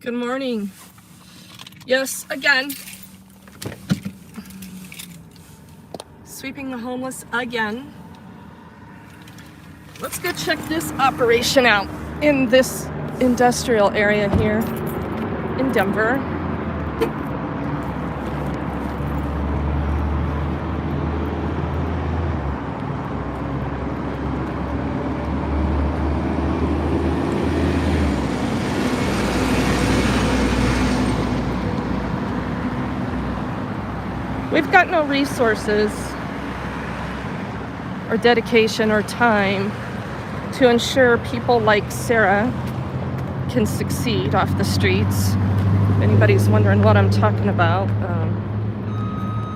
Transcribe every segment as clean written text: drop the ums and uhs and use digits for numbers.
Good morning. Yes, again. Sweeping the homeless again. Let's go check this operation out in this industrial area here in Denver. We've got no resources or dedication or time to ensure people like Sarah can succeed off the streets. If anybody's wondering what I'm talking about,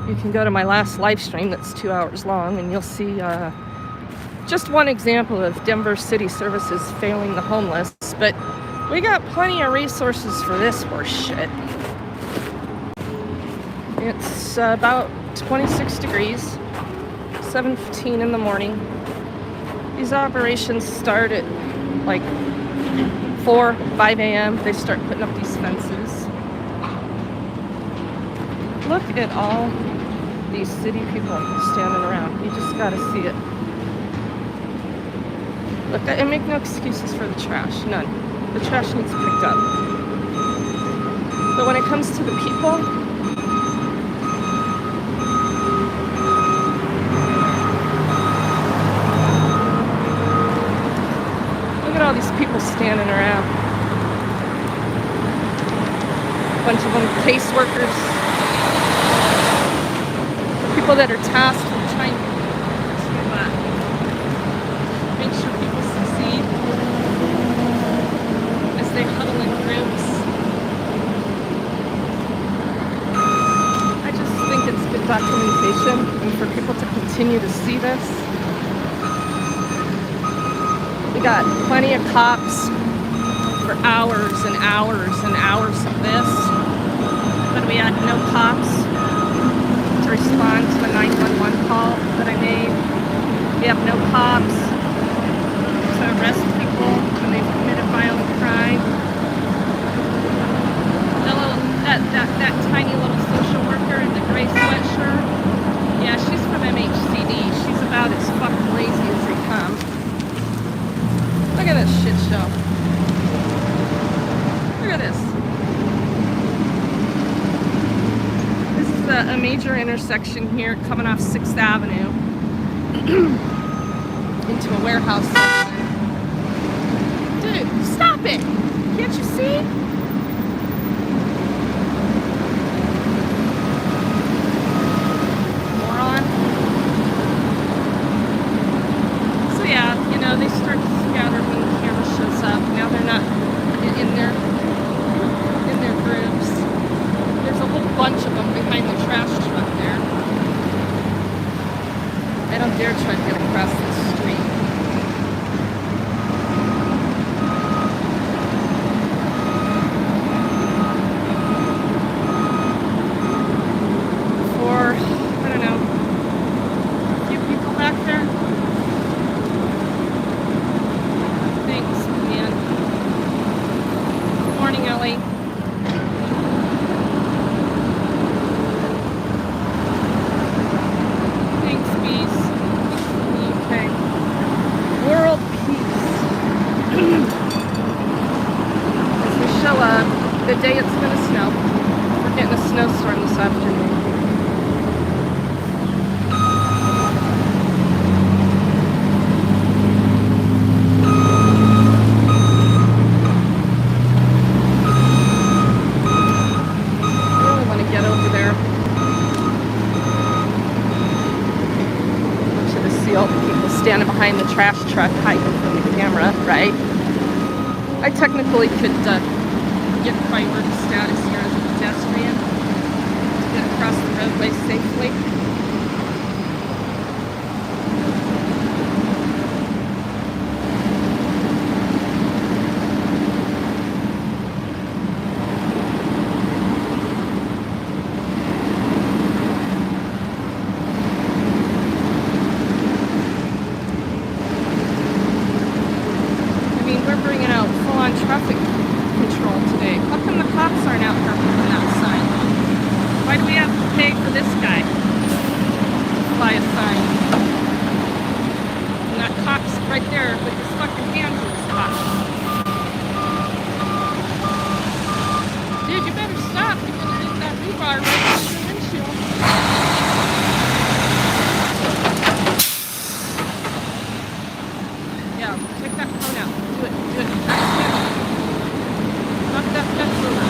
you can go to my last live stream that's 2 hours long and you'll see just one example of Denver City Services failing the homeless. But we got plenty of resources for this horse shit. It's about 26 degrees, 7:15 in the morning. These operations start at like 4, 5 a.m. They start putting up these fences. Look at all these city people standing around. You just gotta see it. Look, I make no excuses for the trash, none. The trash needs picked up. But when it comes to the people, look at all these people standing around. A bunch of them caseworkers. People that are tasked with trying to make sure people succeed as they huddle in groups. I just think it's good documentation and for people to continue to see this. We got plenty of cops for hours and hours and hours of this, but we had no cops to respond to the 911 call that I made. We have no cops to arrest people when they've committed violent crime. That tiny little social worker in the gray sweatshirt, yeah, she's from MHCD. She's about as fucking lazy as they come. Look at this shit show. Look at this. This is a major intersection here coming off 6th Avenue into a warehouse section. Dude, stop it! Can't you see? Moron. So yeah, you know, they start to scatter when the camera shows up. Now they're not in their groups. There's a whole bunch of them behind the trash truck there. I don't dare try to get across the street. For, I don't know, a few people back there. Thanks, man. Good morning, Ellie. Thanks, bees. Okay. World peace. As we show up, the day it's gonna snow. We're getting a snowstorm this afternoon. Standing behind the trash truck hiding from the camera, right? I technically could get priority status here as a pedestrian to get across the roadway safely. Traffic control today. How come the this guy by a sign. And that cop's right there with his fucking hands in his pocket. Dude, you better stop. You're gonna hit that rebar right into the windshield. Yeah, take that phone out. Do it. Knock that fence over.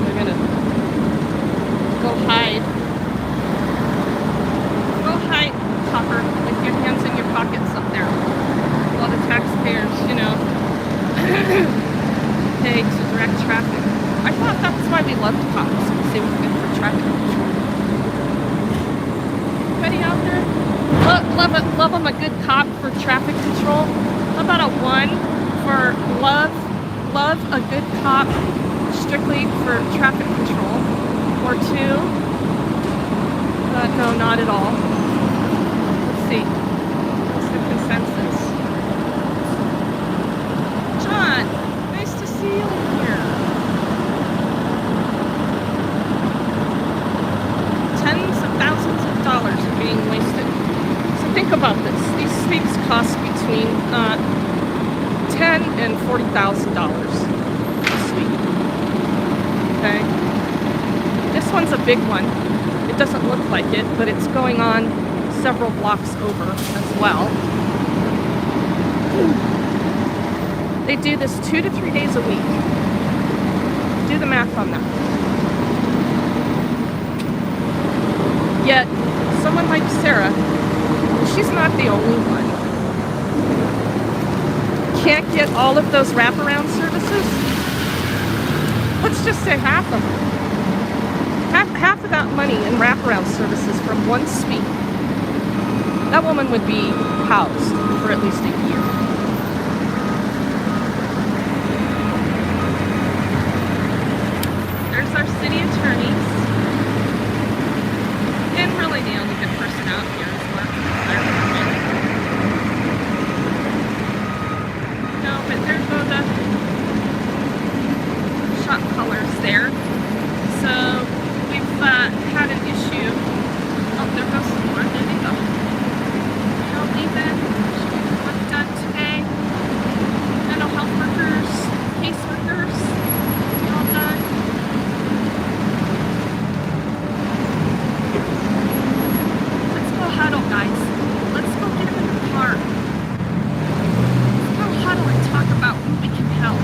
They're gonna go hide. Go hide, Hopper, with your hands in your pockets up there. While the taxpayers, pay to direct traffic. I thought that's why we loved cops, because they were good for traffic control. Anybody out there? Love them a good cop for traffic control? How about a 1 for love a good cop strictly for traffic control? Or 2? No, not at all. Let's see. What's the consensus? John, nice to see you here. Tens of thousands of dollars are being wasted. So think about this. These sweeps cost between $10,000 and $40,000 a sweep. Okay? This one's a big one. It doesn't look like it, but it's going on several blocks over as well. They do this 2 to 3 days a week. Do the math on that. Yet, someone like Sarah, she's not the only one, can't get all of those wraparound services. Let's just say half of them. Half of that money in wraparound services from one sweep. That woman would be housed for at least a year. There's our city attorneys. And really the only good person out here is Mark. No, but there go the shop colors there. So we've had an issue. Oh, there goes some more. There they go. Even what's done today. Mental health workers, caseworkers, all done. Let's go huddle, guys. Let's go get them in the car. Let's go huddle and talk about who we can help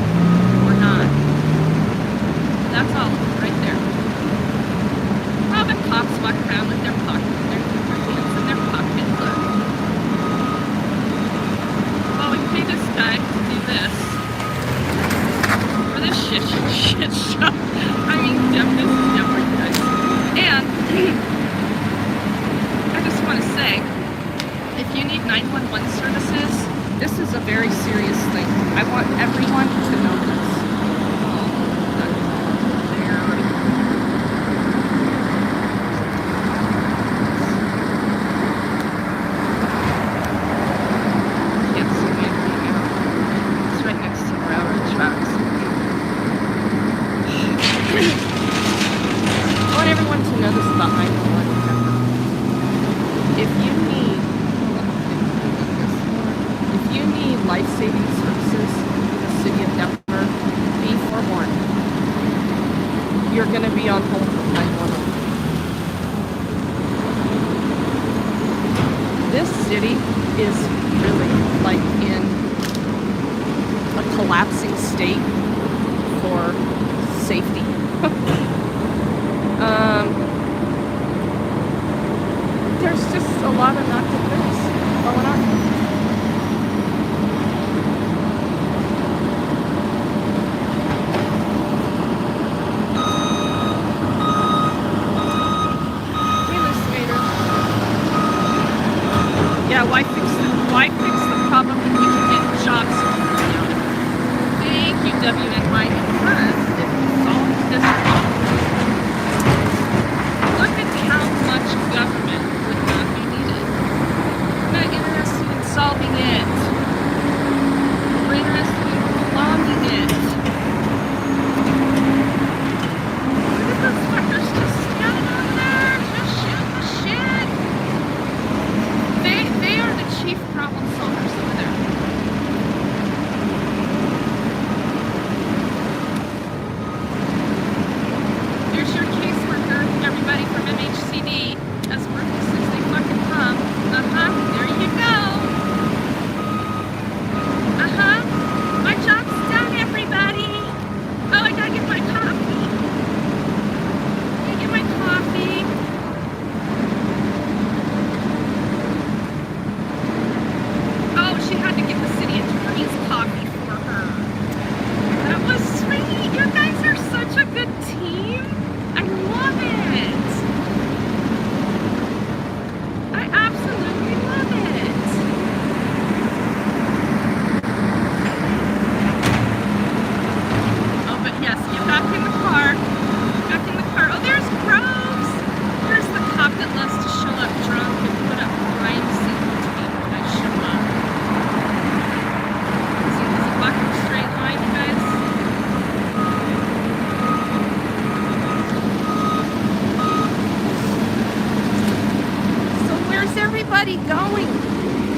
or not. That's all right there. All the cops walk around with their hands in their pocket. Look. Well, we pay this guy to do this. For this shit show. I mean, this is different, guys. And I just want to say, if you need 911 services, this is a very serious thing. I want everyone to know this. Life-saving services in the city of Denver, be forewarned. You're going to be on hold with 911. This city is really like in a collapsing state for safety. There's just a lot of not good things going on. Why fix the problem when you can get jobs? Thank you, WNY, because it solves this problem. Look at how much government would not be needed. I'm not interested in solving it.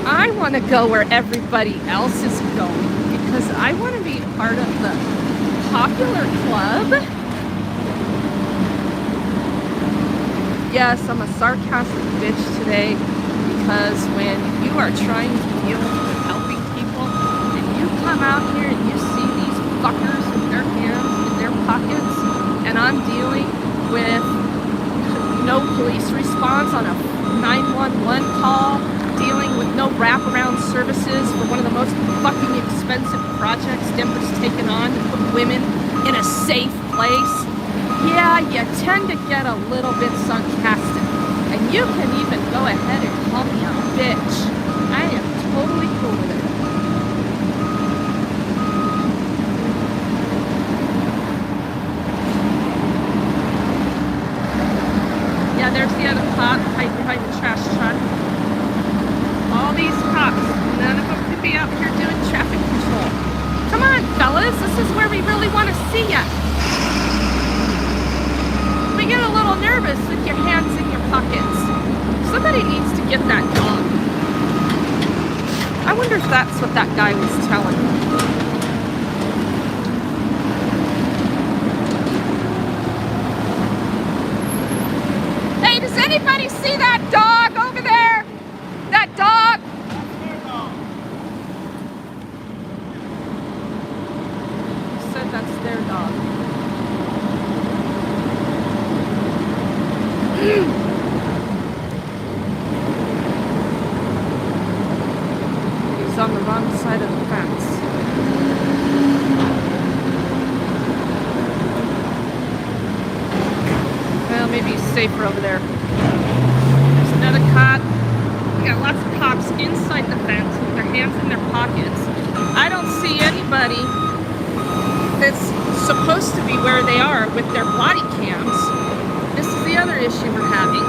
I want to go where everybody else is going because I want to be part of the popular club. Yes, I'm a sarcastic bitch today because when you are trying to deal with helping people and you come out here and you see these fuckers with their hands in their pockets and I'm dealing with no police response on a 911 call, dealing with no wraparound services for one of the most fucking expensive projects Denver's taken on to put women in a safe place. Yeah, you tend to get a little bit sarcastic. And you can even go ahead and call me a bitch. I am totally cool with it. Yeah, there's the other cop hiding behind the trash truck. All these cops, none of them could be out here doing traffic control. Come on, fellas, this is where we really want to see ya. We get a little nervous with your hands in your pockets. Somebody needs to get that dog. I wonder if that's what that guy was telling me. Hey, does anybody see that dog over there? That dog? You said that's their dog. He's on the wrong side of the fence. Well, maybe he's safer over there. There's another cop. We got lots of cops inside the fence with their hands in their pockets. I don't see anybody that's supposed to be where they are with their body cams. This is the other issue we're having.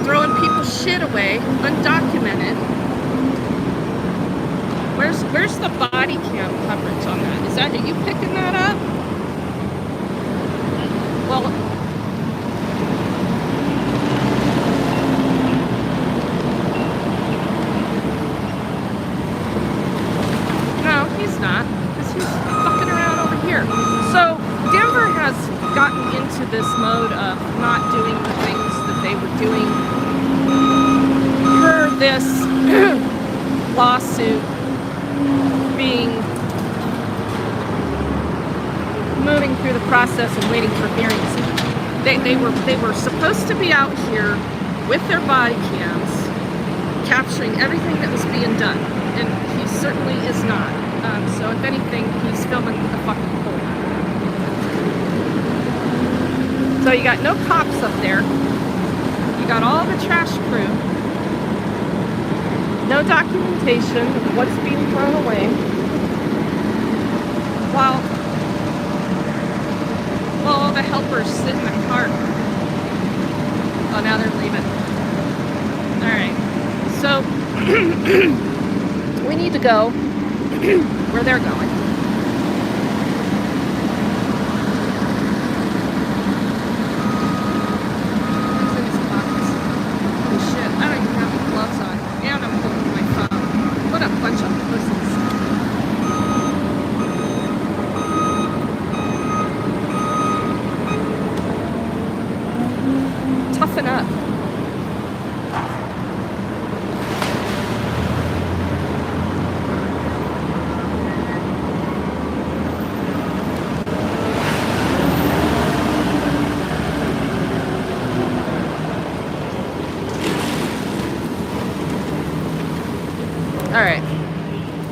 Throwing people's shit away, undocumented. Where's the body cam coverage on that? Is that, are you picking that up? Well, no, he's not, because he's fucking around over here. So Denver has gotten into this mode of not doing the things that they were doing per this lawsuit being moving through the process and waiting for hearings. They were supposed to be out here with their body cams capturing everything that was being done, and he certainly is not. So if anything, he's filming with the fucking pole. So you got no cops up there. You got all the trash crew. No documentation of what's being thrown away. While all the helpers sit in the car. Oh, now they're leaving. Alright. So we need to go where they're going. Toughen up. All right.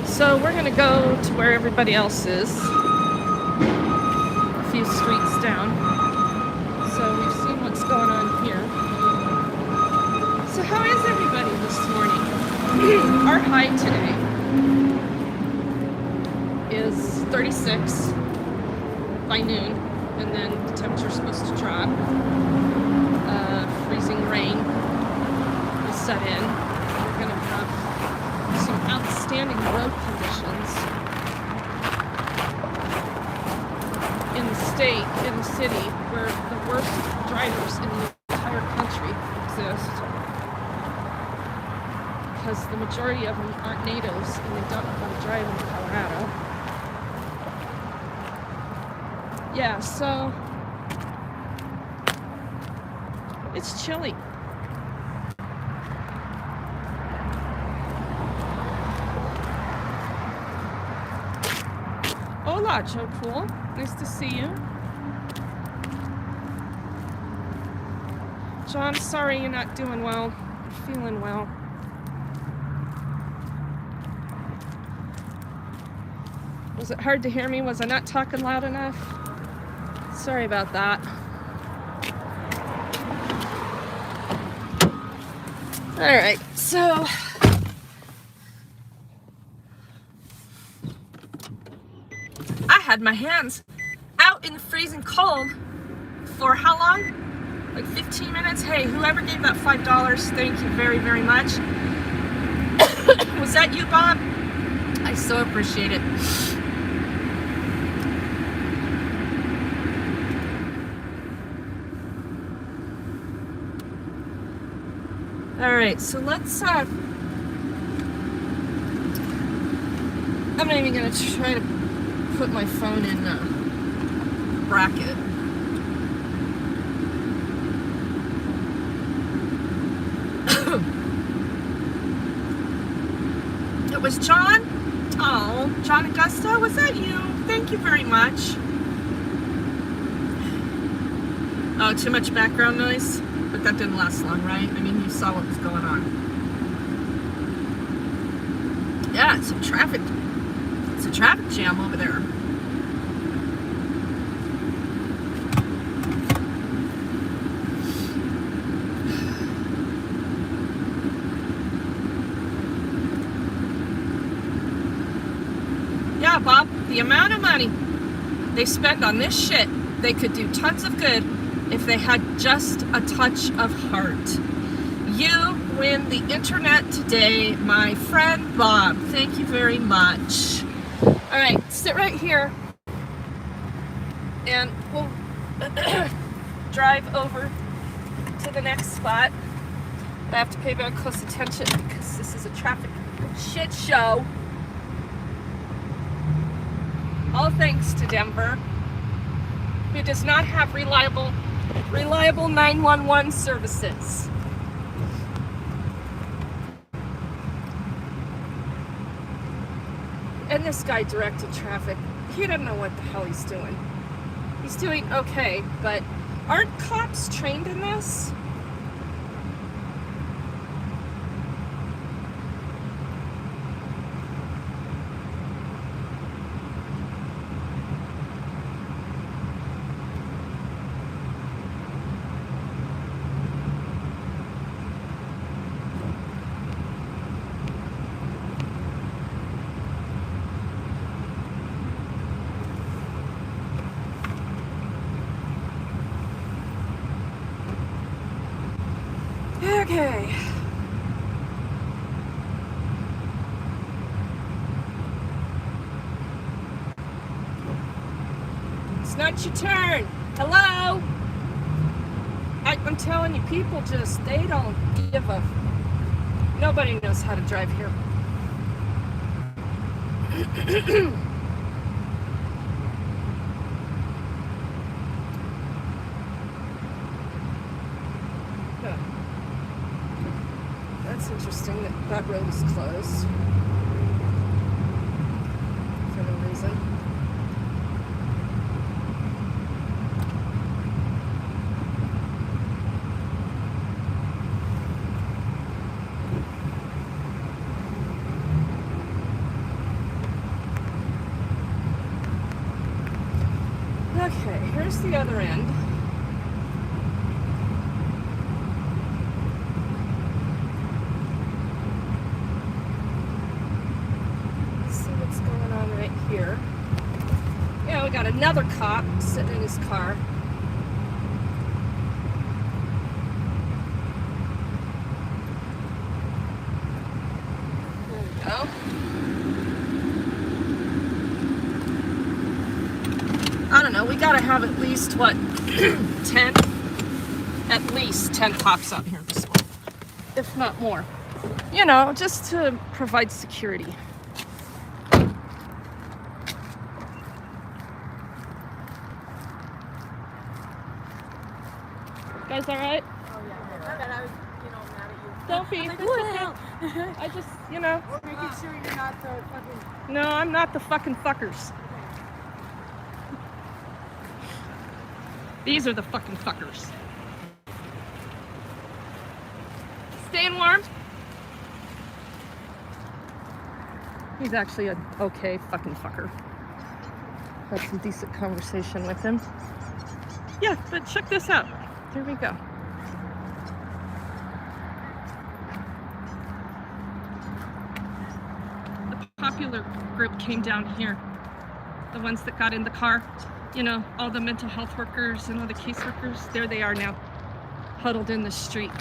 So we're gonna go to where everybody else is. A few streets down. So we've seen what's going on here. So how is everybody this morning? Our high today is 36 by noon, and then the temperature's supposed to drop. Freezing rain will set in. We're gonna have some outstanding road conditions in the state, in the city, where the worst drivers in the entire country exist. because the majority of them aren't natives and they don't know how to drive in Colorado. Yeah, so it's chilly. Hola, Joe Cool. Nice to see you. John, sorry you're not doing well. You're feeling well. Was it hard to hear me? Was I not talking loud enough? Sorry about that. All right, so I had my hands out in the freezing cold for how long? Like 15 minutes. Hey, whoever gave that $5, thank you very, very much. Was that you, Bob? I so appreciate it. All right, so let's, I'm not even gonna try to put my phone in bracket. It was John? Oh, John Augusta, was that you? Thank you very much. Oh, too much background noise? But that didn't last long, right? I mean, you saw what was going on. Yeah, it's a traffic jam over there. Yeah, Bob, the amount of money they spend on this shit, they could do tons of good if they had just a touch of heart. You win the internet today, my friend Bob. Thank you very much. All right, sit right here and we'll drive over to the next spot. I have to pay very close attention because this is a traffic shit show. All thanks to Denver, who does not have reliable 911 services. And this guy directed traffic. He doesn't know what the hell he's doing. He's doing okay, but aren't cops trained in this? Okay. It's not your turn. Hello? I'm telling you, people just, they don't give a... Nobody knows how to drive here. That's interesting that that road is closed for no reason. Okay, here's the other end. Here. Yeah, we got another cop sitting in his car. There we go. I don't know, we gotta have at least, what, 10? At least 10 cops out here this morning, if not more. You know, just to provide security. Guys, all right? Oh yeah. But I was, mad at you. Don't be. Like, what the hell? I just, Making sure you're not the fucking. No, I'm not the fucking fuckers. These are the fucking fuckers. Staying warm? He's actually an okay fucking fucker. Had some decent conversation with him. Yeah, but check this out. Here we go. The popular group came down here. The ones that got in the car. All the mental health workers and all the case workers. There they are now, huddled in the street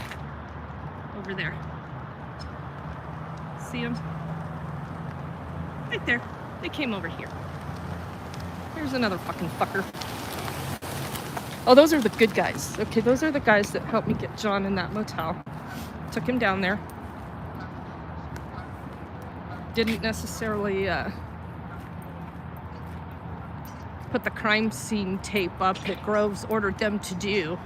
over there. See them? Right there. They came over here. Here's another fucking fucker. Oh, those are the good guys. Okay, those are the guys that helped me get John in that motel. Took him down there. Didn't necessarily put the crime scene tape up that Groves ordered them to do.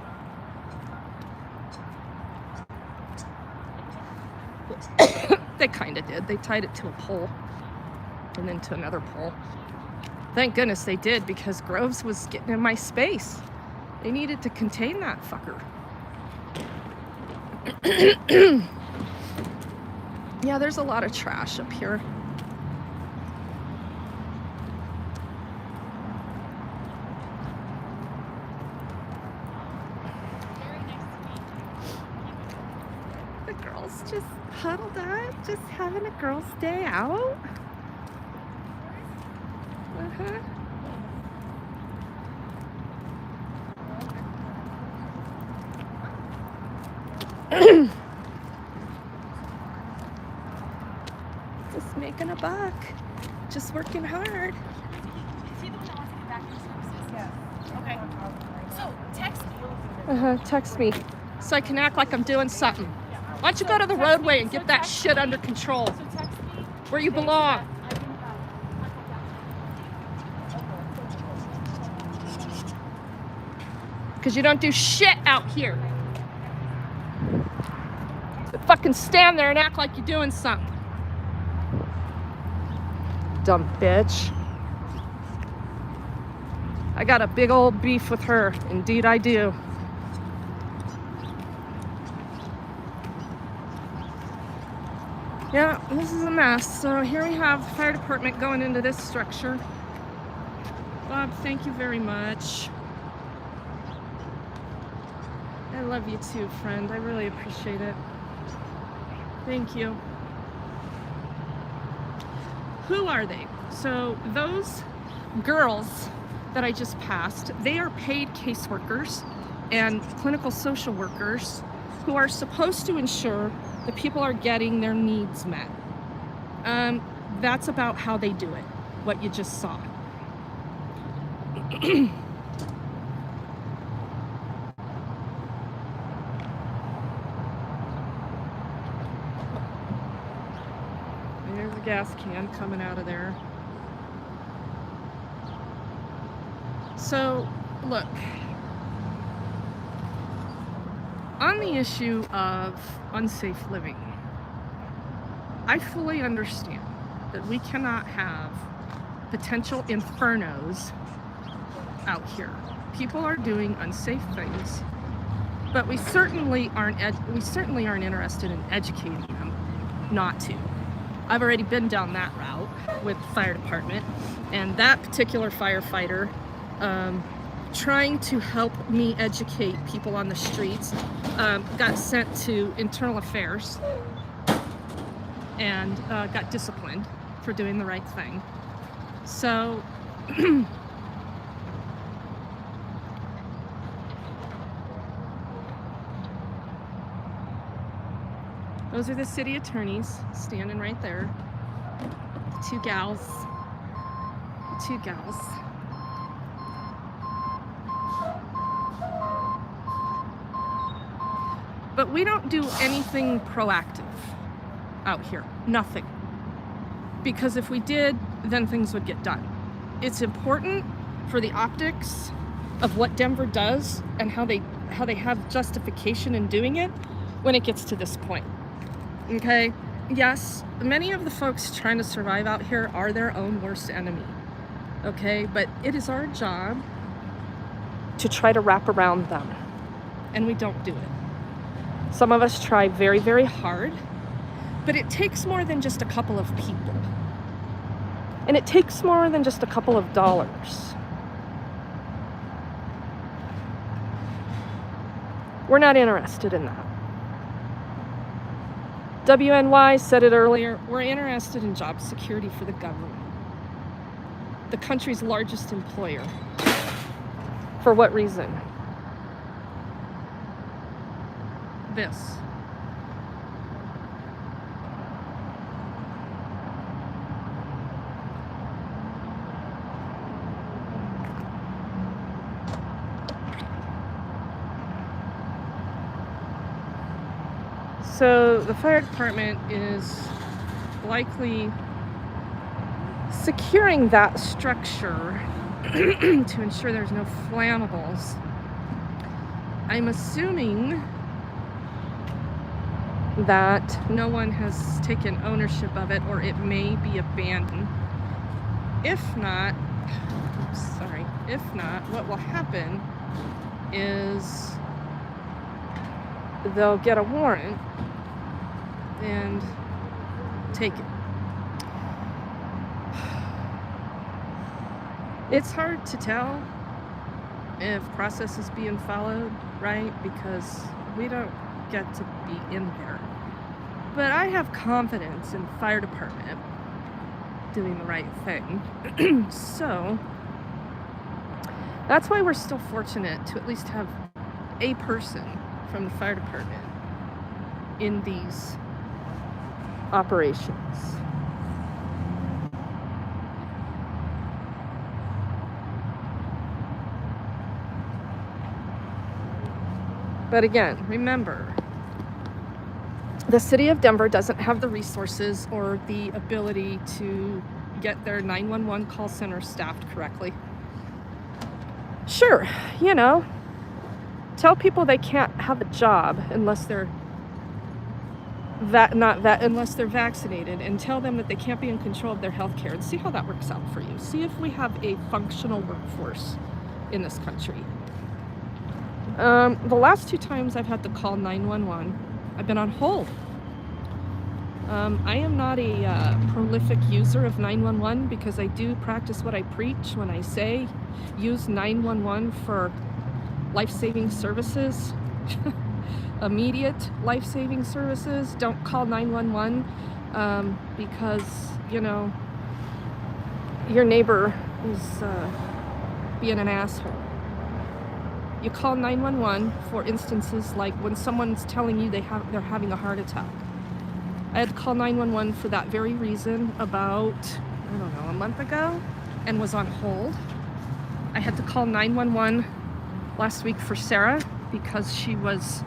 They kind of did. They tied it to a pole and then to another pole. Thank goodness they did, because Groves was getting in my space. They needed to contain that fucker. Yeah, there's a lot of trash up here. The girls just huddled up, just having a girls' day out. Just making a buck. Just working hard. Is he the one that wants to get back into services? Yeah. Okay. So, text me. Text me so I can act like I'm doing something. Why don't you go to the roadway and get that shit under control? So text me. Where you belong. Because you don't do shit out here. So fucking stand there and act like you're doing something. Dumb bitch. I got a big old beef with her. Indeed I do. Yeah, this is a mess. So here we have the fire department going into this structure. Bob, thank you very much. I love you too, friend. I really appreciate it. Thank you. Who are they? So those girls that I just passed, they are paid caseworkers and clinical social workers who are supposed to ensure that people are getting their needs met. That's about how they do it, what you just saw. There's a gas can coming out of there. So, look, on the issue of unsafe living, I fully understand that we cannot have potential infernos out here. People are doing unsafe things, but we certainly aren't interested in educating them not to. I've already been down that route with the fire department, and that particular firefighter trying to help me educate people on the streets got sent to internal affairs and got disciplined for doing the right thing. So those are the city attorneys standing right there. The two gals. But we don't do anything proactive. out here. Nothing. Because if we did, then things would get done. It's important for the optics of what Denver does and how they have justification in doing it when it gets to this point. Okay? Yes, many of the folks trying to survive out here are their own worst enemy. Okay? But it is our job to try to wrap around them. And we don't do it. Some of us try very, very hard, but it takes more than just a couple of people. And it takes more than just a couple of dollars. We're not interested in that. WNY said it earlier, we're interested in job security for the government. The country's largest employer. For what reason? This. So the fire department is likely securing that structure to ensure there's no flammables. I'm assuming that no one has taken ownership of it, or it may be abandoned. If not, what will happen is they'll get a warrant and take it. It's hard to tell if process is being followed, right? Because we don't get to be in there. But I have confidence in the fire department doing the right thing. So that's why we're still fortunate to at least have a person from the fire department in these operations. But again, remember, the city of Denver doesn't have the resources or the ability to get their 911 call center staffed correctly. Sure, tell people they can't have a job unless they're unless they're vaccinated, and tell them that they can't be in control of their health care, and see how that works out for you. See if we have a functional workforce in this country. The last 2 times I've had to call 911, I've been on hold. I am not a prolific user of 911 because I do practice what I preach when I say use 911 for life-saving services, immediate life-saving services. Don't call 911 because, your neighbor is being an asshole. You call 911 for instances like when someone's telling you they're having a heart attack. I had to call 911 for that very reason about, a month ago, and was on hold. I had to call 911 last week for Sarah because she was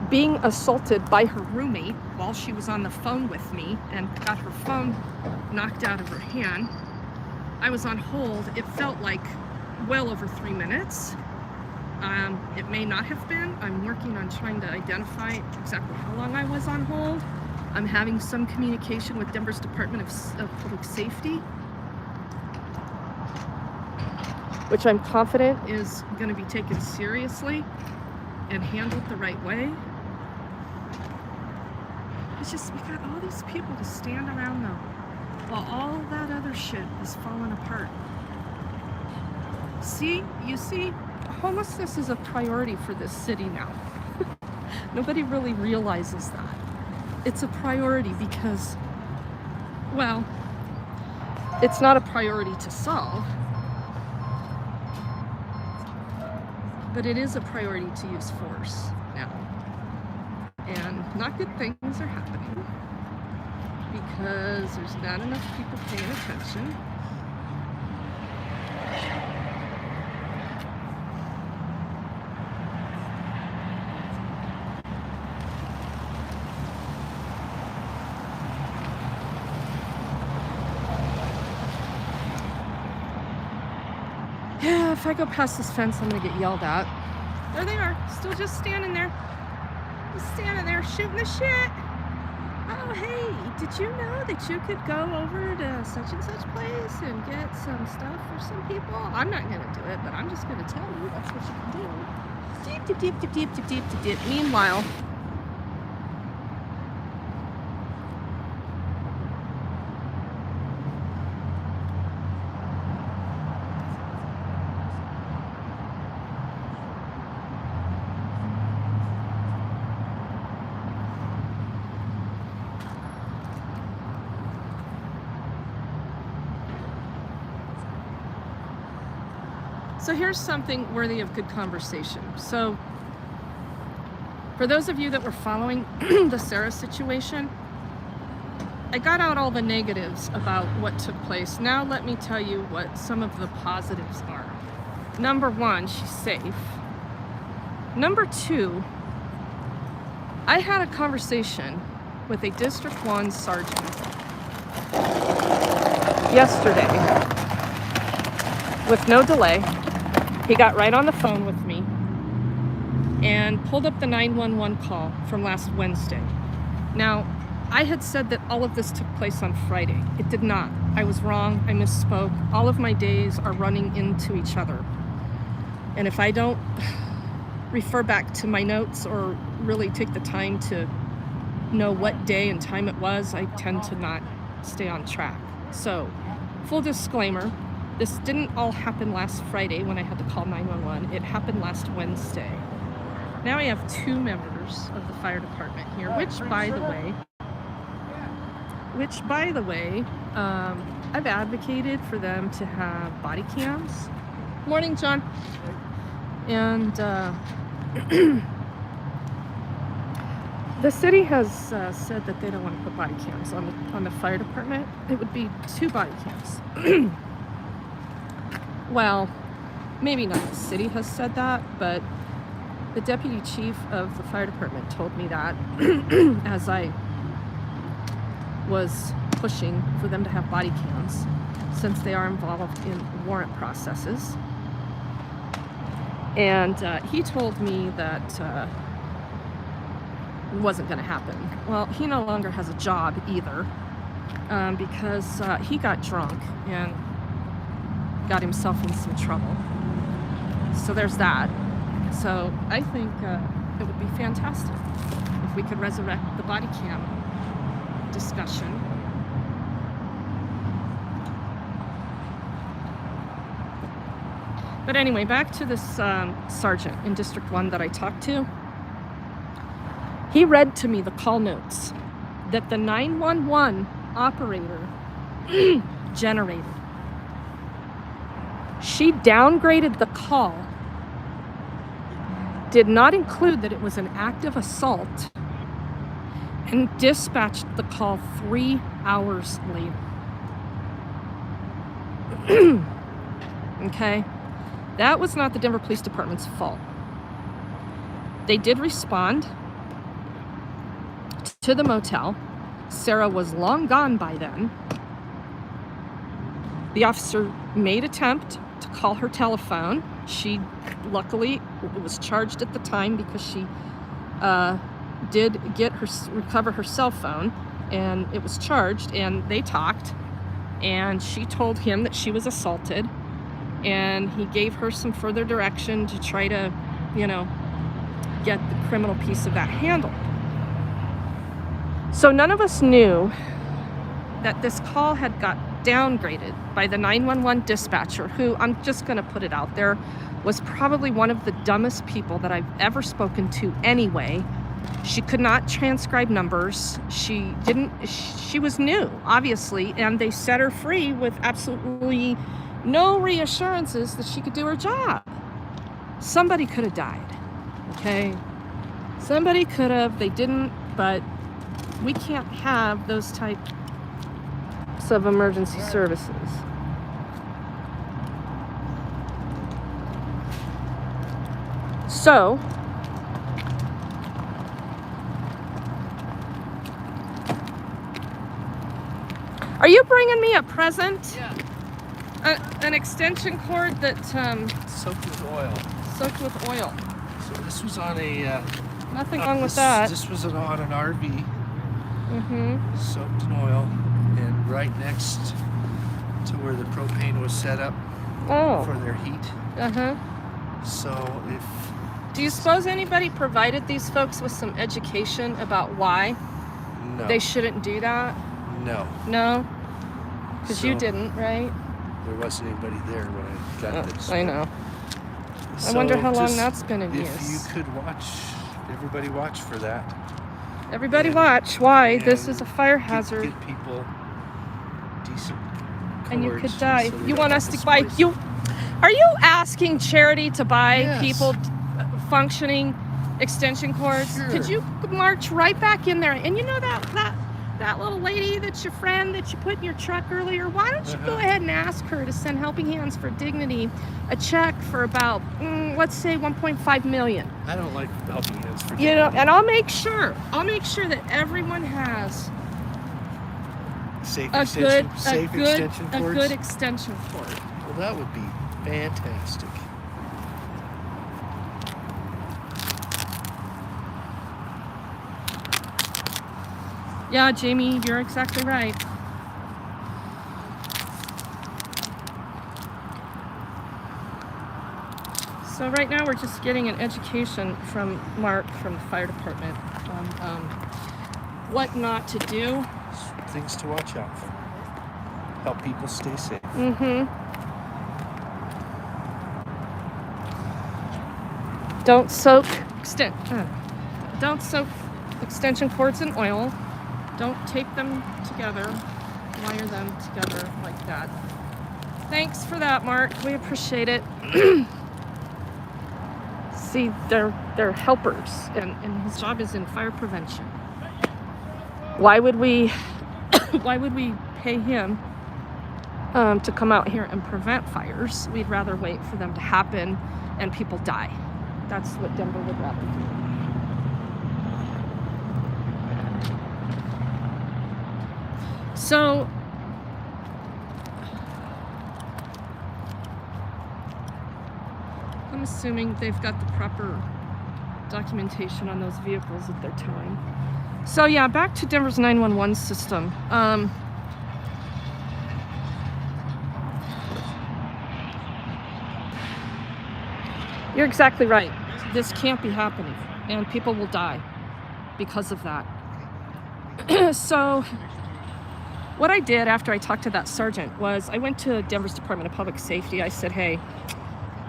being assaulted by her roommate while she was on the phone with me and got her phone knocked out of her hand. I was on hold. It felt like well over 3 minutes. It may not have been. I'm working on trying to identify exactly how long I was on hold. I'm having some communication with Denver's Department of Public Safety, which I'm confident is going to be taken seriously and handled the right way. It's just, we got all these people to stand around though, while all that other shit is falling apart. You see, homelessness is a priority for this city now. Nobody really realizes that. It's a priority because, well, it's not a priority to solve, but it is a priority to use force now. And not good things are happening because there's not enough people paying attention. if I go past this fence, I'm gonna get yelled at. There they are, still just standing there. Just standing there shooting the shit. Oh, hey, did you know that you could go over to such and such place and get some stuff for some people? I'm not gonna do it, but I'm just gonna tell you that's what you can do. Deep, deep, deep, deep, deep, deep, deep, deep, deep. Meanwhile, so here's something worthy of good conversation. So for those of you that were following the Sarah situation, I got out all the negatives about what took place. Now let me tell you what some of the positives are. Number one, she's safe. Number two, I had a conversation with a District 1 sergeant yesterday with no delay. He got right on the phone with me and pulled up the 911 call from last Wednesday. Now, I had said that all of this took place on Friday. It did not. I was wrong. I misspoke. All of my days are running into each other. And if I don't refer back to my notes or really take the time to know what day and time it was, I tend to not stay on track. So, full disclaimer, this didn't all happen last Friday when I had to call 911. It happened last Wednesday. Now I have 2 members of the fire department here, which by the way, I've advocated for them to have body cams. Morning, John. And the city has said that they don't want to put body cams on the fire department. It would be 2 body cams. Well, maybe not the city has said that, but the deputy chief of the fire department told me that as I was pushing for them to have body cams since they are involved in warrant processes. And he told me that it wasn't going to happen. Well, he no longer has a job either because he got drunk and got himself in some trouble. So there's that. So I think it would be fantastic if we could resurrect the body cam discussion. But anyway, back to this sergeant in District 1 that I talked to. He read to me the call notes that the 911 operator generated. She downgraded the call, did not include that it was an active assault, and dispatched the call 3 hours later. Okay? That was not the Denver Police Department's fault. They did respond to the motel. Sarah was long gone by then. The officer made attempt to call her telephone. She luckily was charged at the time because she did recover her cell phone, and it was charged, and they talked, and she told him that she was assaulted, and he gave her some further direction to try to, get the criminal piece of that handled. So none of us knew that this call had got downgraded by the 911 dispatcher, who, I'm just going to put it out there, was probably one of the dumbest people that I've ever spoken to anyway. She could not transcribe numbers. She was new, obviously, and they set her free with absolutely no reassurances that she could do her job. Somebody could have died, okay? Somebody could have, they didn't, but we can't have those types of emergency services. So, are you bringing me a present? Yeah. an extension cord that Soaked with oil. soaked with oil. So this was on a. Nothing wrong with that. This was on an RV. Mm-hmm. Soaked in oil, and right next to where the propane was set up for Oh. their heat. Uh-huh. So if Do you suppose anybody provided these folks with some education about why no, they shouldn't do that? no, No? Because you So- didn't, right? there wasn't anybody there when I got this. I know. I So wonder how long just that's been in if use. you could watch, everybody watch for that. Everybody and- watch. Why? This and is a fire hazard. Get people decent And you cords could die. so they You don't want have us to buy splice. you? Are you asking charity to buy Yes. people functioning extension cords? Sure. Could you march right back in there? And you know that little lady that's your friend that you put in your truck earlier? Why don't you go Uh-huh. ahead and ask her to send Helping Hands for Dignity a check for about let's say 1.5 million. I don't like Helping Hands for You know, and I'll make sure that everyone has safe a extension, good safe extension a cords. good extension cord. Well, that would be fantastic. Yeah, Jamie, you're exactly right. So right now we're just getting an education from Mark from the fire department on what not to do. Things to watch out for. Help people stay safe. Mm-hmm. Don't soak extension cords in oil. Don't tape them together, wire them together like that. Thanks for that, Mark. We appreciate it. See, they're helpers, and his job is in fire prevention. Why would we pay him to come out here and prevent fires? We'd rather wait for them to happen and people die. That's what Denver would rather do. So I'm assuming they've got the proper documentation on those vehicles at their time. So yeah, back to Denver's 911 system. You're exactly right. This can't be happening, and people will die because of that. So what I did after I talked to that sergeant was I went to Denver's Department of Public Safety. I said, hey,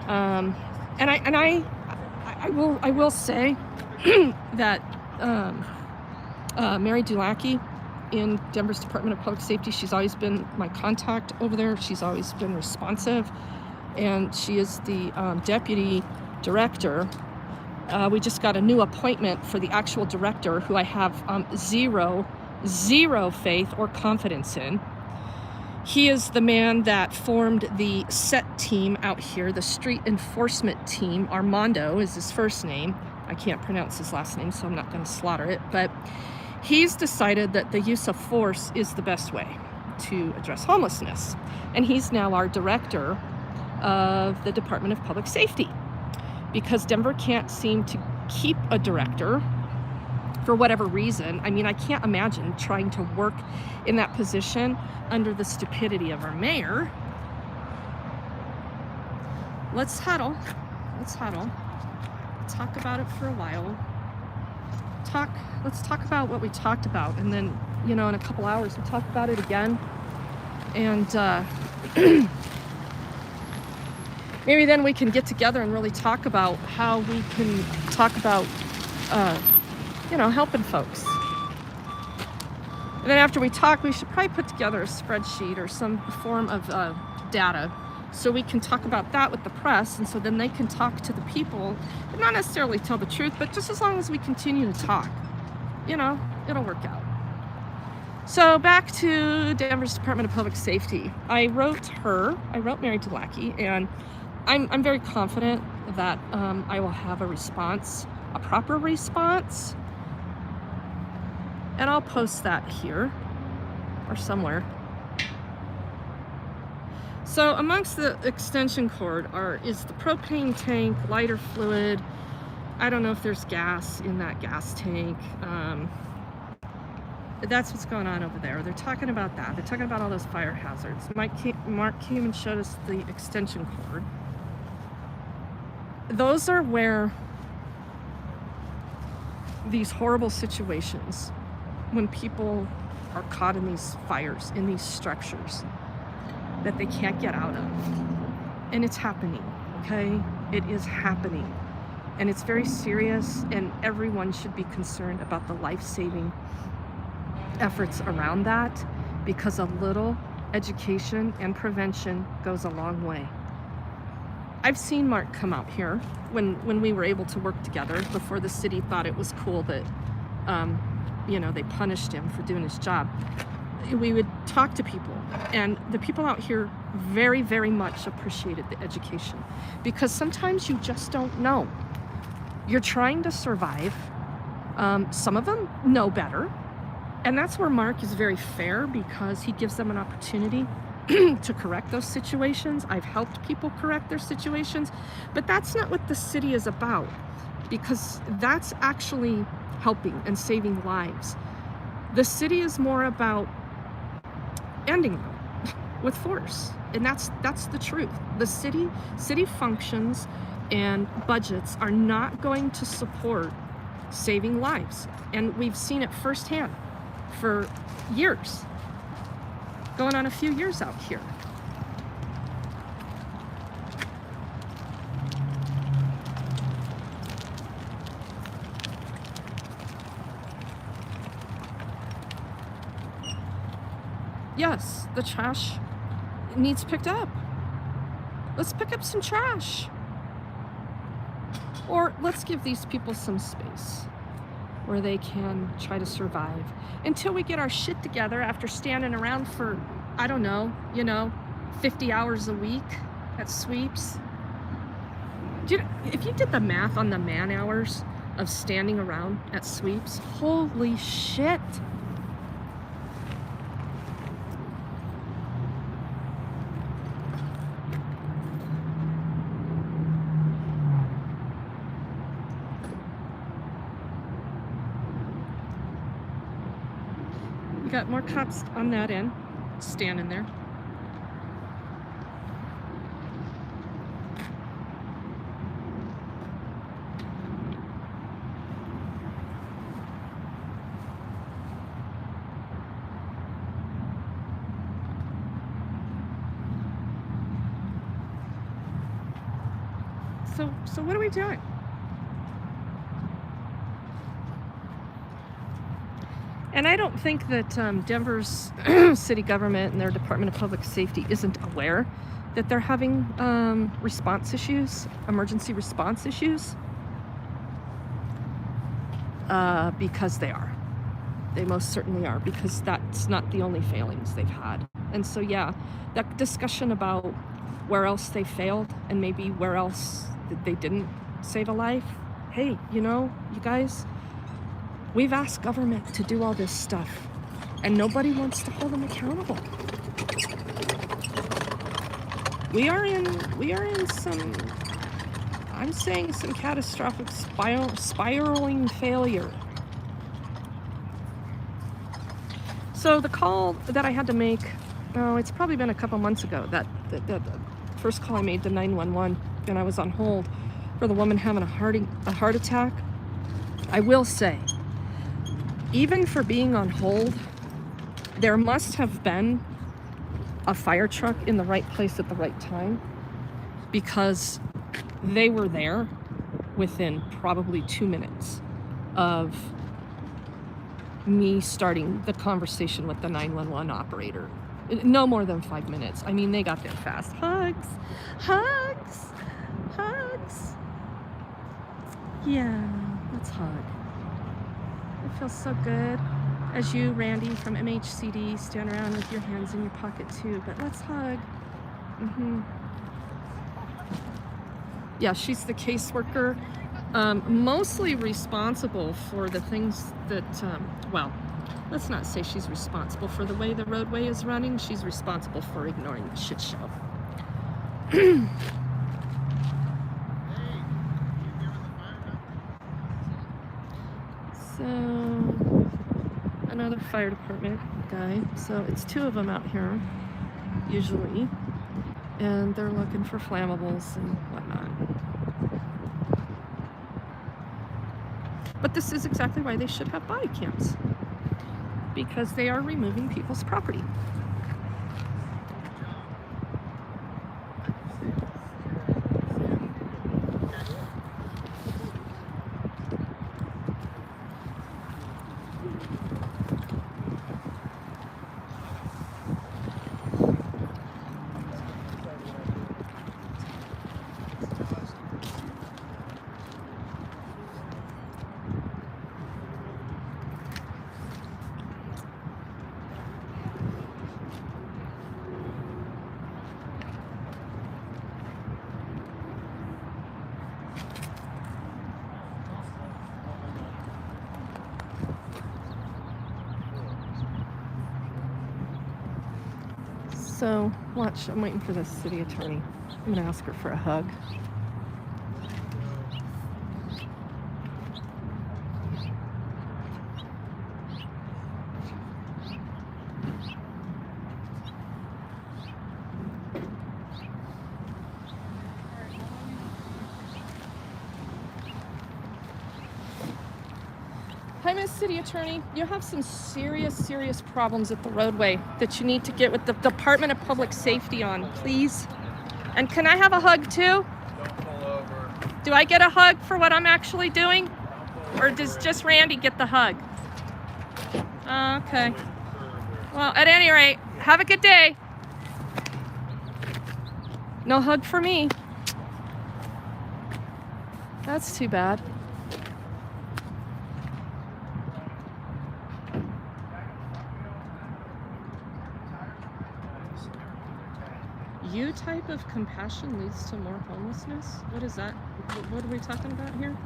and I will say that Mary Dulackey in Denver's Department of Public Safety, she's always been my contact over there. She's always been responsive, and she is the deputy director. We just got a new appointment for the actual director, who I have zero faith or confidence in. He is the man that formed the SET team out here, the street enforcement team. Armando is his first name. I can't pronounce his last name, so I'm not going to slaughter it. But he's decided that the use of force is the best way to address homelessness. And he's now our director of the Department of Public Safety, because Denver can't seem to keep a director for whatever reason. I mean, I can't imagine trying to work in that position under the stupidity of our mayor. Let's huddle. Talk about it for a while. Let's talk about what we talked about, and then, you know, in a couple hours we'll talk about it again. And maybe then we can get together and really talk about how we can talk about helping folks. And then after we talk, we should probably put together a spreadsheet or some form of data, so we can talk about that with the press, and so then they can talk to the people, and not necessarily tell the truth, but just as long as we continue to talk, it'll work out. So back to Denver's Department of Public Safety. I wrote Mary Dulackey, and I'm very confident that I will have a response, a proper response. And I'll post that here or somewhere. So amongst the extension cord is the propane tank, lighter fluid. I don't know if there's gas in that gas tank. That's what's going on over there. They're talking about that. They're talking about all those fire hazards. Mark Cuman showed us the extension cord. Those are where these horrible situations, when people are caught in these fires, in these structures that they can't get out of. And it's happening, okay? It is happening. And it's very serious, and everyone should be concerned about the life-saving efforts around that, because a little education and prevention goes a long way. I've seen Mark come out here when we were able to work together before the city thought it was cool that they punished him for doing his job. We would talk to people, and the people out here very, very much appreciated the education, because sometimes you just don't know. You're trying to survive. Some of them know better. And that's where Mark is very fair, because he gives them an opportunity to correct those situations. I've helped people correct their situations, but that's not what the city is about, because that's actually helping and saving lives. The city is more about ending them with force, and that's the truth. The city functions and budgets are not going to support saving lives, and we've seen it firsthand for years, going on a few years out here. Yes, the trash needs picked up. Let's pick up some trash. Or let's give these people some space where they can try to survive until we get our shit together after standing around for, I don't know, 50 hours a week at sweeps. If you did the math on the man hours of standing around at sweeps, holy shit. You got more cops on that end, standing there. So what are we doing? And I don't think that Denver's city government and their Department of Public Safety isn't aware that they're having response issues, emergency response issues, because they are. They most certainly are, because that's not the only failings they've had. And so, yeah, that discussion about where else they failed and maybe where else they didn't save a life. Hey, you guys, we've asked government to do all this stuff, and nobody wants to hold them accountable. We are in some, I'm saying, some catastrophic spiraling failure. So the call that I had to make, it's probably been a couple months ago, that first call I made to 911, and I was on hold for the woman having a heart attack. I will say, even for being on hold, there must have been a fire truck in the right place at the right time, because they were there within probably 2 minutes of me starting the conversation with the 911 operator. No more than 5 minutes. I mean, they got there fast. Hugs, hugs, hugs. Yeah, let's hug. It feels so good. As you, Randy, from MHCD, stand around with your hands in your pocket too, but let's hug. Yeah, she's the caseworker, mostly responsible for the things that, well, let's not say she's responsible for the way the roadway is running. She's responsible for ignoring the shit show. So, another fire department guy. So it's 2 of them out here, usually. And they're looking for flammables and whatnot. But this is exactly why they should have body cams. Because they are removing people's property. So, watch, I'm waiting for the city attorney. I'm gonna ask her for a hug. Hi, Miss City Attorney. You have some serious problems at the roadway that you need to get with the Department of Public Safety on, please. And can I have a hug too? Don't pull over. Do I get a hug for what I'm actually doing? Or does just Randy get the hug? Okay. Well, at any rate, have a good day. No hug for me. That's too bad. You type of compassion leads to more homelessness? What is that? What are we talking about here?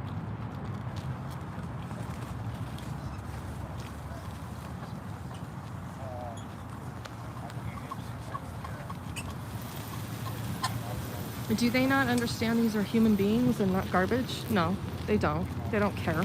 Do they not understand these are human beings and not garbage? No, they don't. They don't care.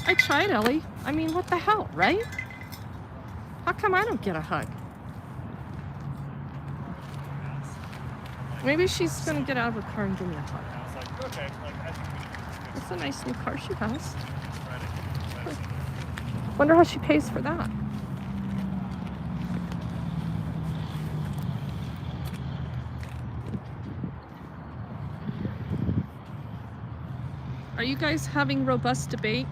I tried, Ellie. I mean, what the hell, right? How come I don't get a hug? Maybe she's gonna get out of her car and give me a hug. I was like, okay, That's a nice new car she has. Wonder how she pays for that. Are you guys having robust debate?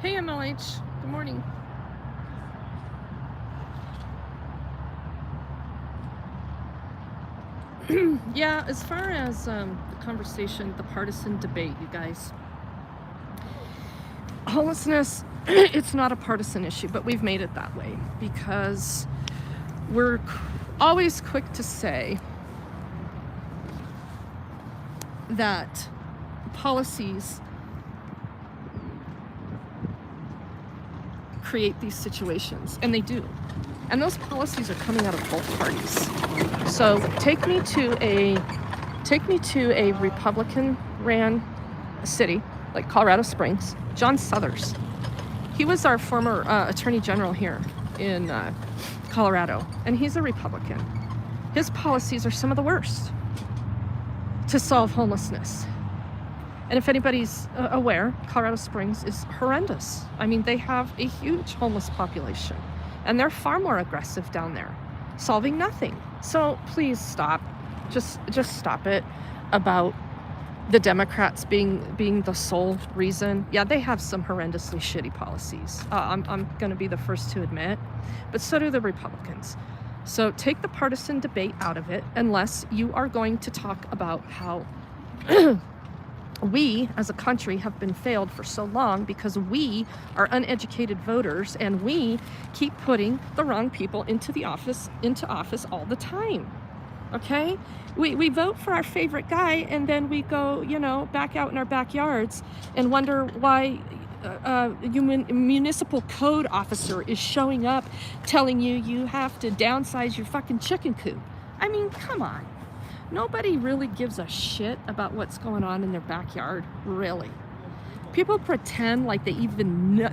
Hey MLH, good morning. Yeah, as far as the conversation, the partisan debate, you guys. Homelessness, it's not a partisan issue, but we've made it that way because we're always quick to say that policies create these situations, and they do. And those policies are coming out of both parties. So take me to a Republican ran city like Colorado Springs, John Suthers. He was our former attorney general here in Colorado, and he's a Republican. His policies are some of the worst to solve homelessness. And if anybody's aware, Colorado Springs is horrendous. I mean, they have a huge homeless population, and they're far more aggressive down there, solving nothing. So please stop. Just stop it about the Democrats being the sole reason. Yeah, they have some horrendously shitty policies. I'm going to be the first to admit, but so do the Republicans. So take the partisan debate out of it, unless you are going to talk about how we as a country have been failed for so long because we are uneducated voters and we keep putting the wrong people into office all the time. Okay? We vote for our favorite guy and then we go, back out in our backyards and wonder why a municipal code officer is showing up telling you have to downsize your fucking chicken coop. I mean, come on. Nobody really gives a shit about what's going on in their backyard, really. People pretend like they even know,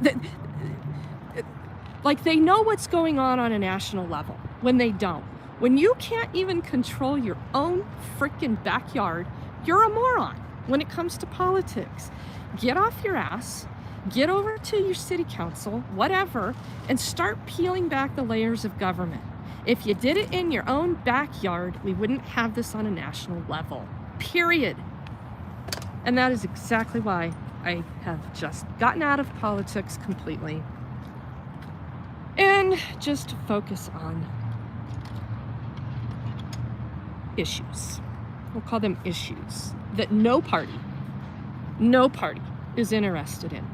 like they know what's going on a national level when they don't. When you can't even control your own freaking backyard, you're a moron when it comes to politics. Get off your ass, get over to your city council, whatever, and start peeling back the layers of government. If you did it in your own backyard, we wouldn't have this on a national level, period. And that is exactly why I have just gotten out of politics completely and just focus on issues. We'll call them issues that no party is interested in.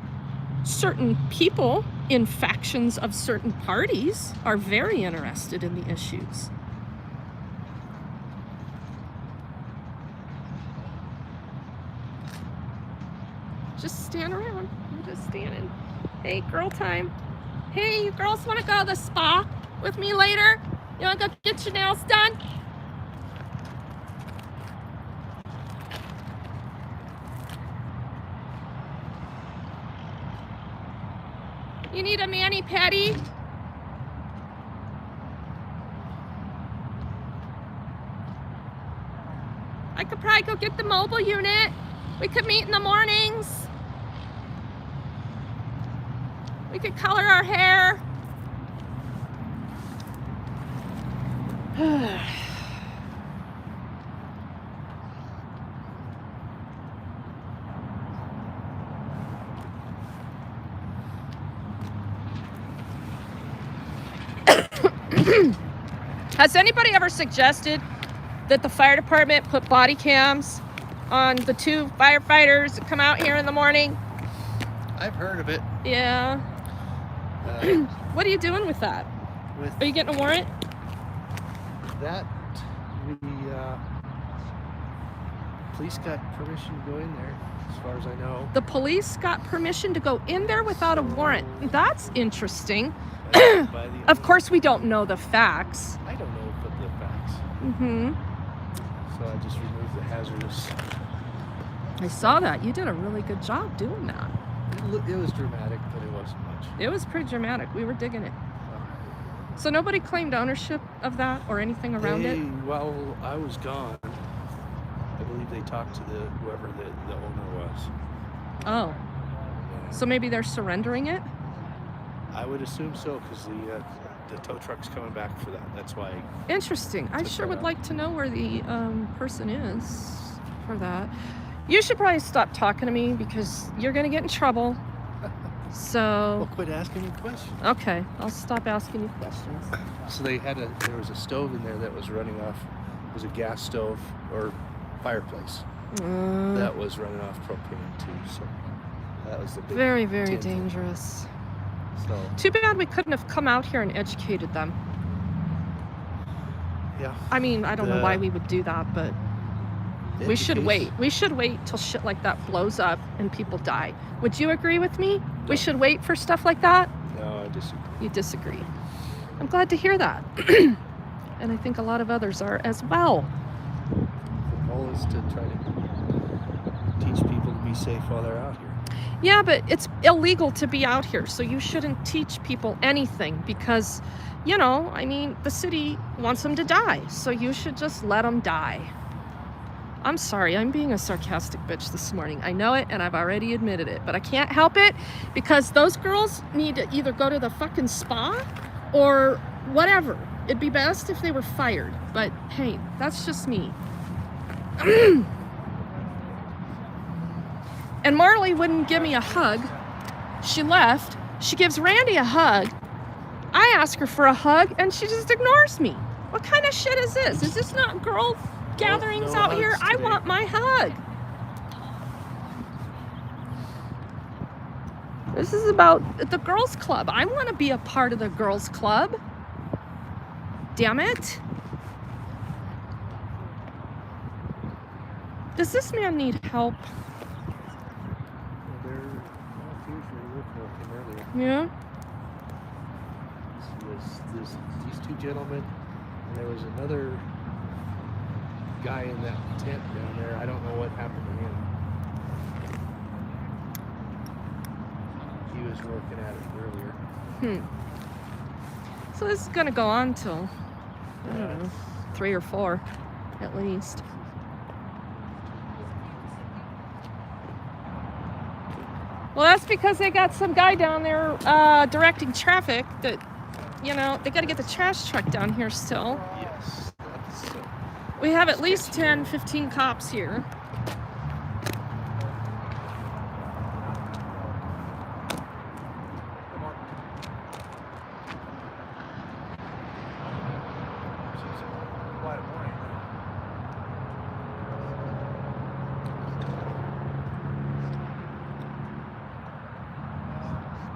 Certain people in factions of certain parties are very interested in the issues. Just stand around. I'm just standing. Hey, girl time. Hey, you girls want to go to the spa with me later? You want to go get your nails done? You need a mani-pedi? I could probably go get the mobile unit. We could meet in the mornings. We could color our hair. Has anybody ever suggested that the fire department put body cams on the 2 firefighters that come out here in the morning? I've heard of it. Yeah. What are you doing with that? Are you getting a warrant? That the police got permission to go in there, as far as I know. The police got permission to go in there without a warrant. That's interesting. Of course, we don't know the facts. I don't know but the facts. Mm-hmm. So I just removed the hazardous. I saw that. You did a really good job doing that. It was dramatic, but it wasn't much. It was pretty dramatic. We were digging it. So nobody claimed ownership of that or anything around it? Well, I was gone. I believe they talked to whoever the owner was. Oh. So maybe they're surrendering it? I would assume so, because the tow truck's coming back for that. That's why. Interesting. I sure would like to know where the person is for that. You should probably stop talking to me because you're going to get in trouble. So. Well, quit asking me questions. Okay, I'll stop asking you questions. So there was a stove in there that was running off. It was a gas stove or fireplace that was running off propane too. So that was the big. Very, very tin. dangerous. So. Too bad we couldn't have come out here and educated them. Yeah. I mean, I don't know why we would do that, but we should wait. We should wait till shit like that blows up and people die. Would you agree with me? No. We should wait for stuff like that? No, I disagree. You disagree. I'm glad to hear that. And I think a lot of others are as well. The goal is to try to teach people to be safe while they're out here. Yeah, but it's illegal to be out here, so you shouldn't teach people anything because, I mean, the city wants them to die, so you should just let them die. I'm sorry, I'm being a sarcastic bitch this morning. I know it, and I've already admitted it, but I can't help it because those girls need to either go to the fucking spa or whatever. It'd be best if they were fired, but hey, that's just me. And Marley wouldn't give me a hug. She left. She gives Randy a hug. I ask her for a hug, and she just ignores me. What kind of shit is this? Is this not girl gatherings no out here? hugs I today. want my hug. This is about the girls' club. I want to be a part of the girls' club. Damn it. Does this man need help? Yeah. These two gentlemen, and there was another guy in that tent down there. I don't know what happened to him. He was working at it earlier. So this is gonna go on till, I don't know, 3 or 4 at least. Well, that's because they got some guy down there directing traffic that, you know, they got to get the trash truck down here still. Yes, that's We have at least 10, 15 cops here.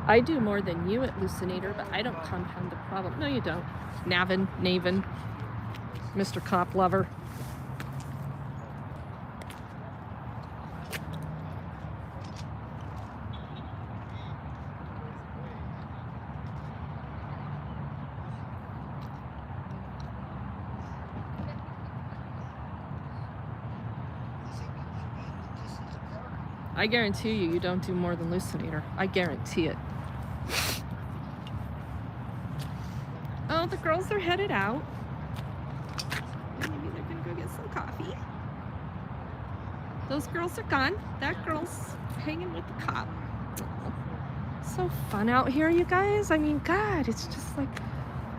I do more than you at Lucinator, but I don't compound the problem. No, you don't. Navin, Mr. Cop Lover. I guarantee you don't do more than Lucinator. I guarantee it. Oh, the girls are headed out. Maybe they're gonna go get some coffee. Those girls are gone. That girl's hanging with the cop. So fun out here, you guys. I mean, God, it's just like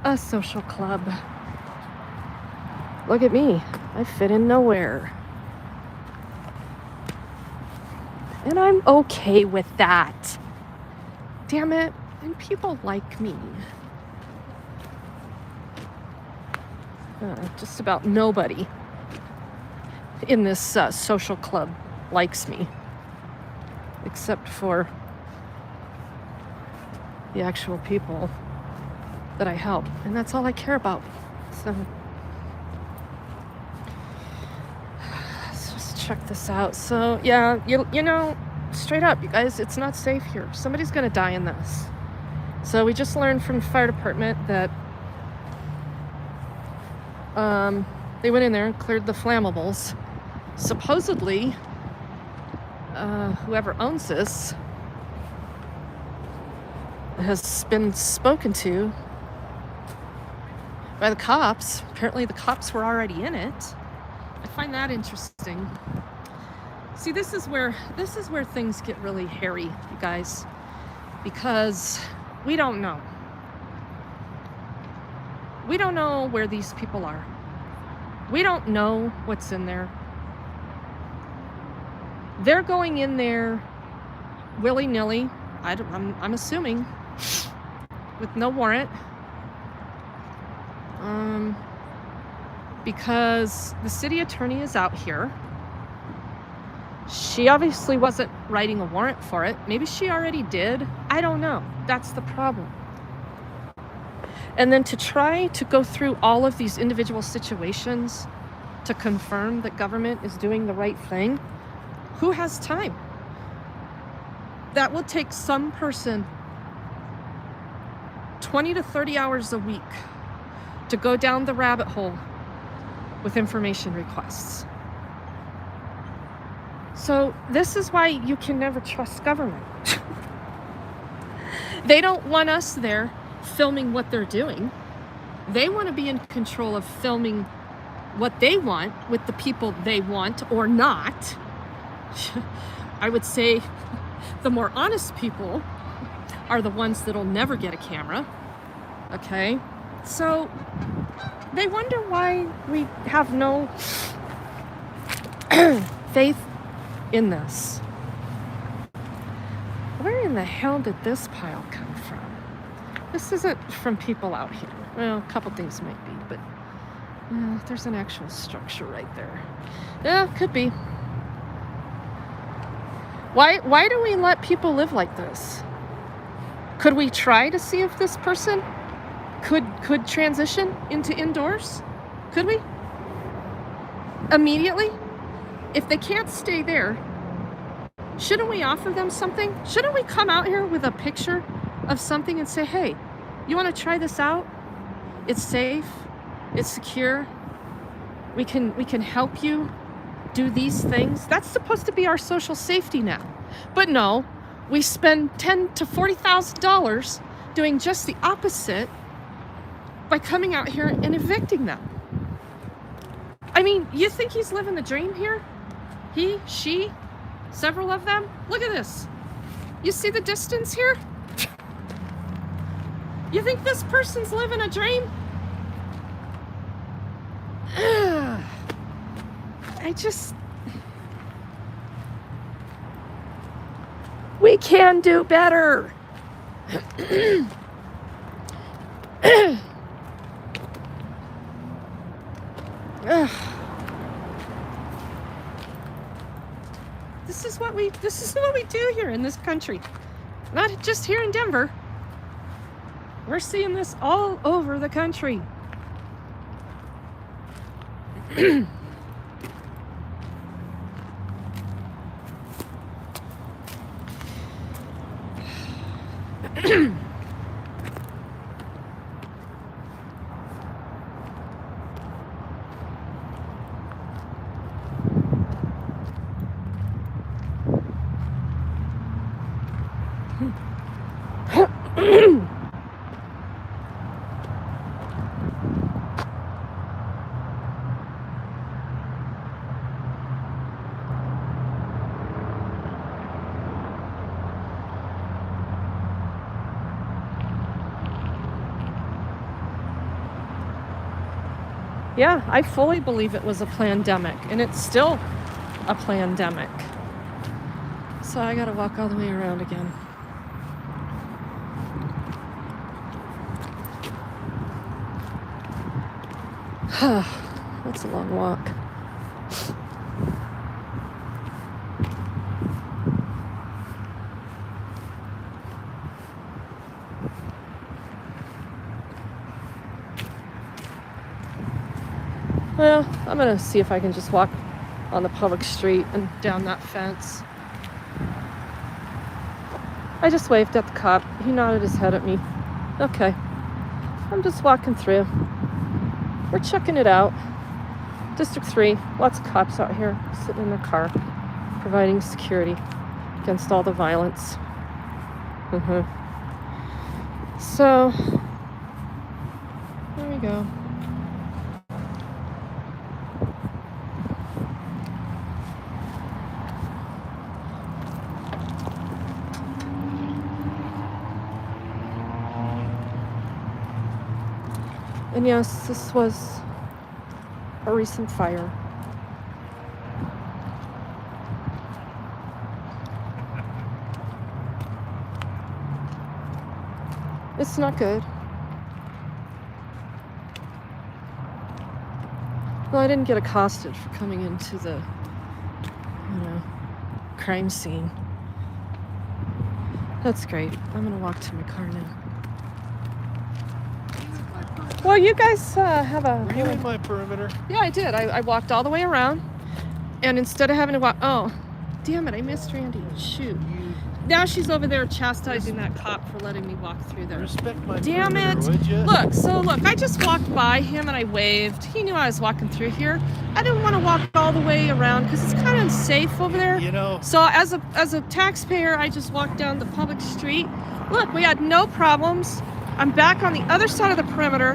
a social club. Look at me. I fit in nowhere. And I'm okay with that. Damn it. And people like me. Just about nobody in this social club likes me. Except for the actual people that I help. And that's all I care about. So let's just check this out. So yeah, you know, straight up, you guys, it's not safe here. Somebody's gonna die in this. So we just learned from the fire department that they went in there and cleared the flammables. Supposedly, whoever owns this has been spoken to by the cops. Apparently the cops were already in it. I find that interesting. See, this is where things get really hairy, you guys, because we don't know. We don't know where these people are. We don't know what's in there. They're going in there willy-nilly, I'm assuming, with no warrant. Because the city attorney is out here. She obviously wasn't writing a warrant for it. Maybe she already did. I don't know. That's the problem. And then to try to go through all of these individual situations to confirm that government is doing the right thing, who has time? That will take some person 20 to 30 hours a week to go down the rabbit hole with information requests. So this is why you can never trust government. They don't want us there filming what they're doing. They want to be in control of filming what they want with the people they want or not. I would say the more honest people are the ones that'll never get a camera. Okay? So they wonder why we have no faith in this. in the hell did this pile come from? This isn't from people out here. Well, a couple things might be, but there's an actual structure right there. Yeah, could be. Why do we let people live like this? Could we try to see if this person could transition into indoors? Could we? Immediately? If they can't stay there, shouldn't we offer them something? Shouldn't we come out here with a picture of something and say, hey, you want to try this out? It's safe, it's secure, we can help you do these things. That's supposed to be our social safety net. But no, we spend $10,000 to $40,000 doing just the opposite by coming out here and evicting them. I mean, you think he's living the dream here? He, she, several of them? Look at this. You see the distance here? You think this person's living a dream? We can do better. This is what we do here in this country. Not just here in Denver. We're seeing this all over the country. Yeah, I fully believe it was a pandemic, and it's still a pandemic. So I gotta walk all the way around again. That's a long walk. Well, I'm gonna see if I can just walk on the public street and down that fence. I just waved at the cop. He nodded his head at me. Okay. I'm just walking through. We're checking it out. District 3, lots of cops out here sitting in their car, providing security against all the violence. So, there we go. And yes, this was a recent fire. It's not good. Well, I didn't get accosted for coming into the, crime scene. That's great. I'm gonna walk to my car now. Well, you guys have a... Were you in my perimeter? Yeah, I did. I walked all the way around, and instead of having to walk... Oh, damn it, I missed Randy. Shoot. Now she's over there chastising that cop for letting me walk through there. Respect my Damn it. perimeter, would ya? Look, I just walked by him and I waved. He knew I was walking through here. I didn't want to walk all the way around because it's kind of unsafe over there. You know... So as a taxpayer, I just walked down the public street. Look, we had no problems. I'm back on the other side of the perimeter,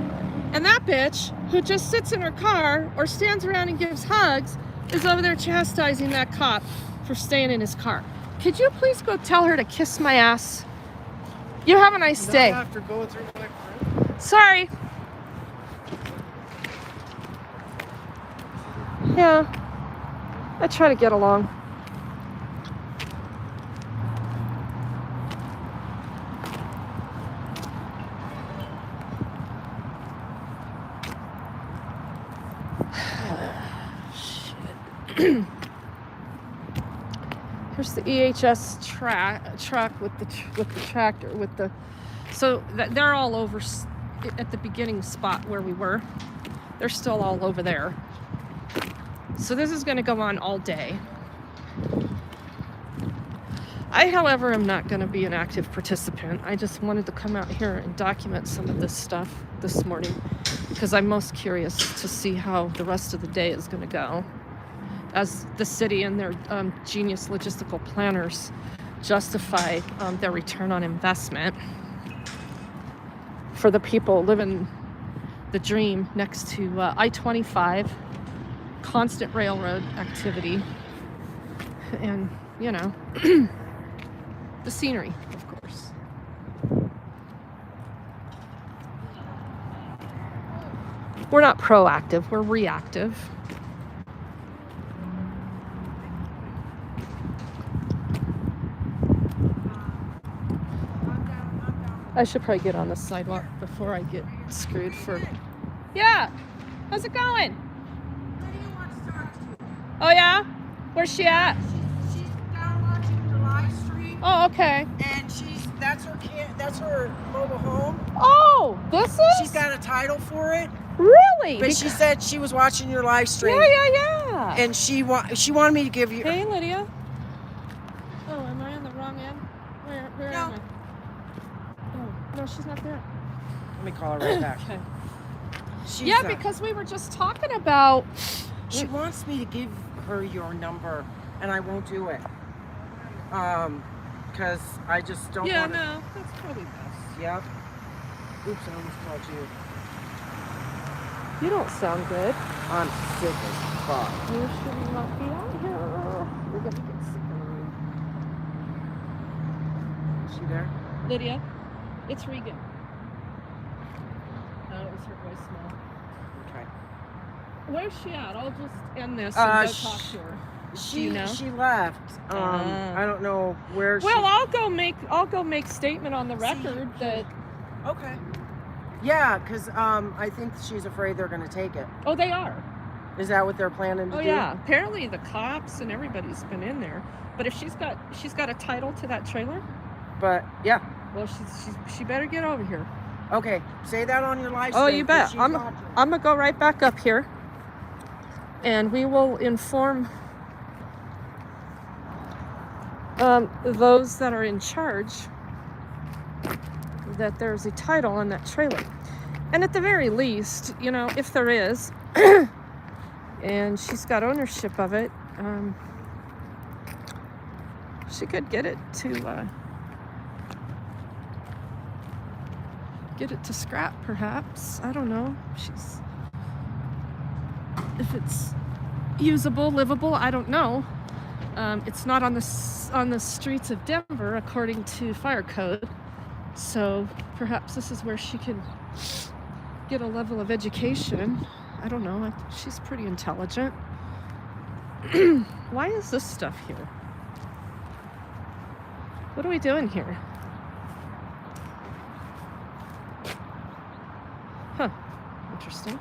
and that bitch who just sits in her car or stands around and gives hugs is over there chastising that cop for staying in his car. Could you please go tell her to kiss my ass? You have a nice day. After going through my perimeter? Sorry. Yeah, I try to get along. Here's the EHS truck with the tractor with the. So they're all over at the beginning spot where we were. They're still all over there. So this is going to go on all day. I, however, am not going to be an active participant. I just wanted to come out here and document some of this stuff this morning because I'm most curious to see how the rest of the day is going to go as the city and their genius logistical planners justify their return on investment for the people living the dream next to I-25, constant railroad activity, and, you know, the scenery, of course. We're not proactive, we're reactive. I should probably get on the sidewalk before I get screwed for... Yeah! How's it going? Lydia wants to talk to you. Oh, yeah? Where's she at? She's down watching your live stream, Oh, okay. and that's her mobile home. Oh, this is? She's got a title for it, Really? but she said she was watching your live stream, Yeah. and she wanted me to give you. Hey, Lydia. Oh, am I on the wrong end? Where No. am I? Oh, no, she's not there. Let me call her right back. Okay. She's, Yeah, because we were just talking about... she wants me to give her your number, and I won't do it. Because I just don't Yeah, want to. no, that's probably best. Yep. Oops, I almost called you. You don't sound good. I'm sick as fuck. You should not be out here. We're gonna get sick on Is she there? Lydia, it's Regan. Oh, it was her voicemail. Okay. Where's she at? I'll just end this Uh, and go talk to her. Do you know? She left. I don't know where Well, she. I'll go make statement on the record that. Okay. Yeah, because I think she's afraid they're going to take it. Oh, they are. Is that what they're planning to Oh do? yeah. Apparently the cops and everybody's been in there. But if she's got a title to that trailer, But yeah. well, she better get over here. Okay. Say that on your live Oh, stream, you 'cause bet. she's I'm watching. gonna go right back up here, and we will inform those that are in charge that there's a title on that trailer. And at the very least, you know, if there is, and she's got ownership of it, she could get it to scrap, perhaps. I don't know. If it's usable, livable, I don't know. It's not on the streets of Denver, according to fire code. So perhaps this is where she can get a level of education. I don't know. She's pretty intelligent. Why is this stuff here? What are we doing here? Huh. Interesting.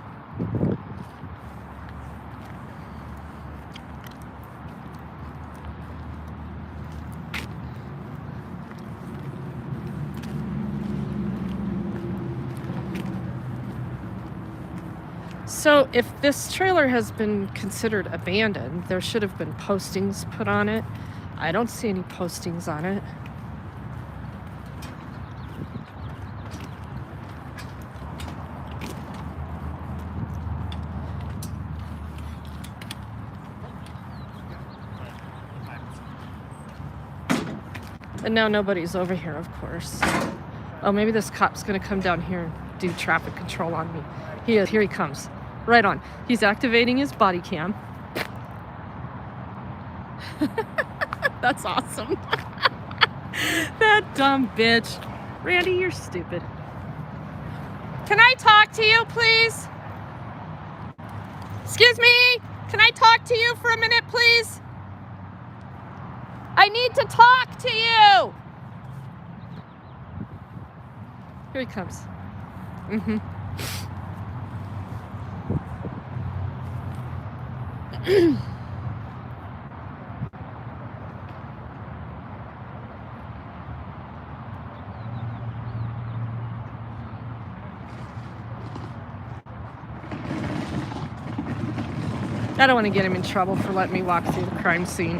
So if this trailer has been considered abandoned, there should have been postings put on it. I don't see any postings on it. And now nobody's over here, of course. Oh, maybe this cop's gonna come down here and do traffic control on me. Here he comes. Right on. He's activating his body cam. That's awesome. That dumb bitch. Randy, you're stupid. Can I talk to you, please? Excuse me. Can I talk to you for a minute, please? I need to talk to you. Here he comes. I don't want to get him in trouble for letting me walk through the crime scene.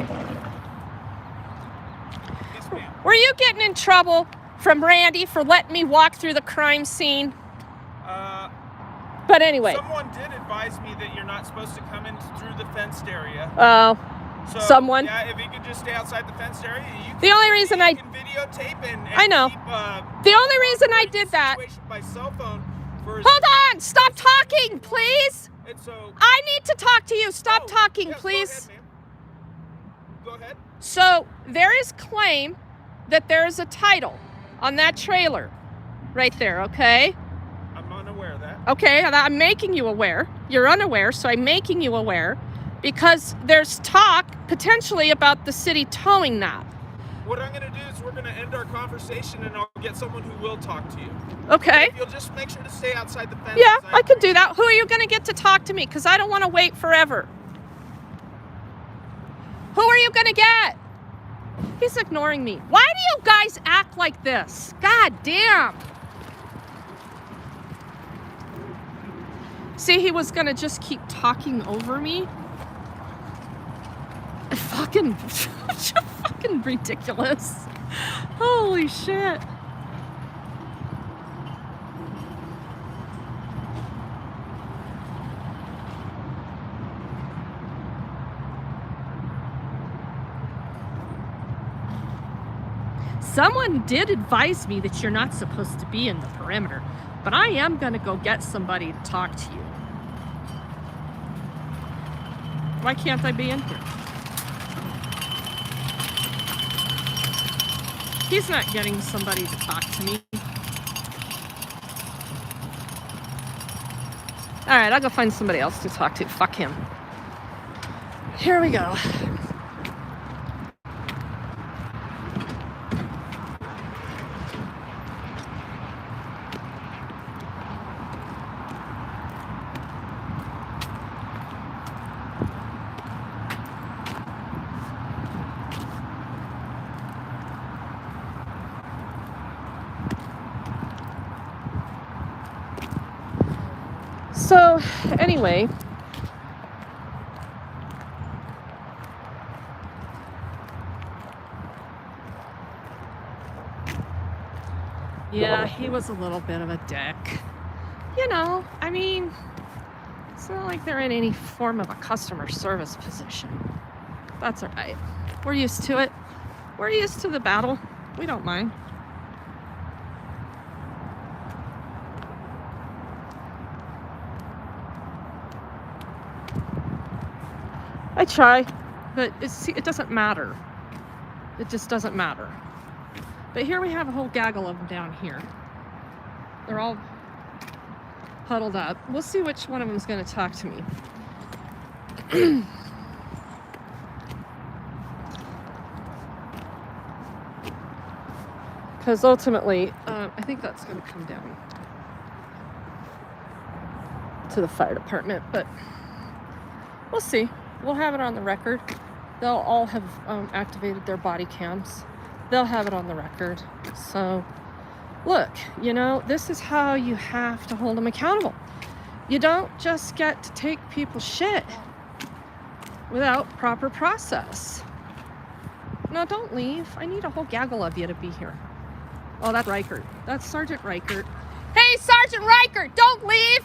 Yes, ma'am. Were you getting in trouble from Randy for letting me walk through the crime scene? But anyway. Someone did advise me that you're not supposed to come in through the fenced area. Oh, So, someone? Yeah, if you could just stay outside the fenced area, you can, The only reason you I- can videotape and I know. keep, The only reason I did that. situation by cell phone for Hold on! Stop talking, please! And so, I need to talk to you. Stop Oh, talking, yes, please. Go ahead, So, there is claim that there is a title on that trailer right there, okay? ma'am. I'm unaware of that. Okay, and I'm making you aware. You're unaware, so I'm making you aware because there's talk potentially about the city towing that. What I'm going to do is we're going to end our conversation and I'll get someone who will talk to you. Okay? If you'll just make sure to stay outside the fence. Yeah, I could do that. Who are you going to get to talk to me? Because I don't want to wait forever. Who are you going to get? He's ignoring me. Why do you guys act like this? God damn. See, he was going to just keep talking over me. Fucking ridiculous. Holy shit. Someone did advise me that you're not supposed to be in the perimeter, but I am gonna go get somebody to talk to you. Why can't I be in here? He's not getting somebody to talk to me. All right, I'll go find somebody else to talk to. Fuck him. Here we go. So, anyway, yeah, he was a little bit of a dick. You know, I mean, it's not like they're in any form of a customer service position. That's all right. We're used to it. We're used to the battle. We don't mind. I try, but it doesn't matter. It just doesn't matter. But here we have a whole gaggle of them down here. They're all huddled up. We'll see which one of them is going to talk to me. Because ultimately, I think that's going to come down to the fire department, but we'll see. We'll have it on the record. They'll all have activated their body cams. They'll have it on the record. So, look, you know, this is how you have to hold them accountable. You don't just get to take people's shit without proper process. No, don't leave. I need a whole gaggle of you to be here. Oh, that's Reichert. That's Sergeant Reichert. Hey, Sergeant Reichert, don't leave!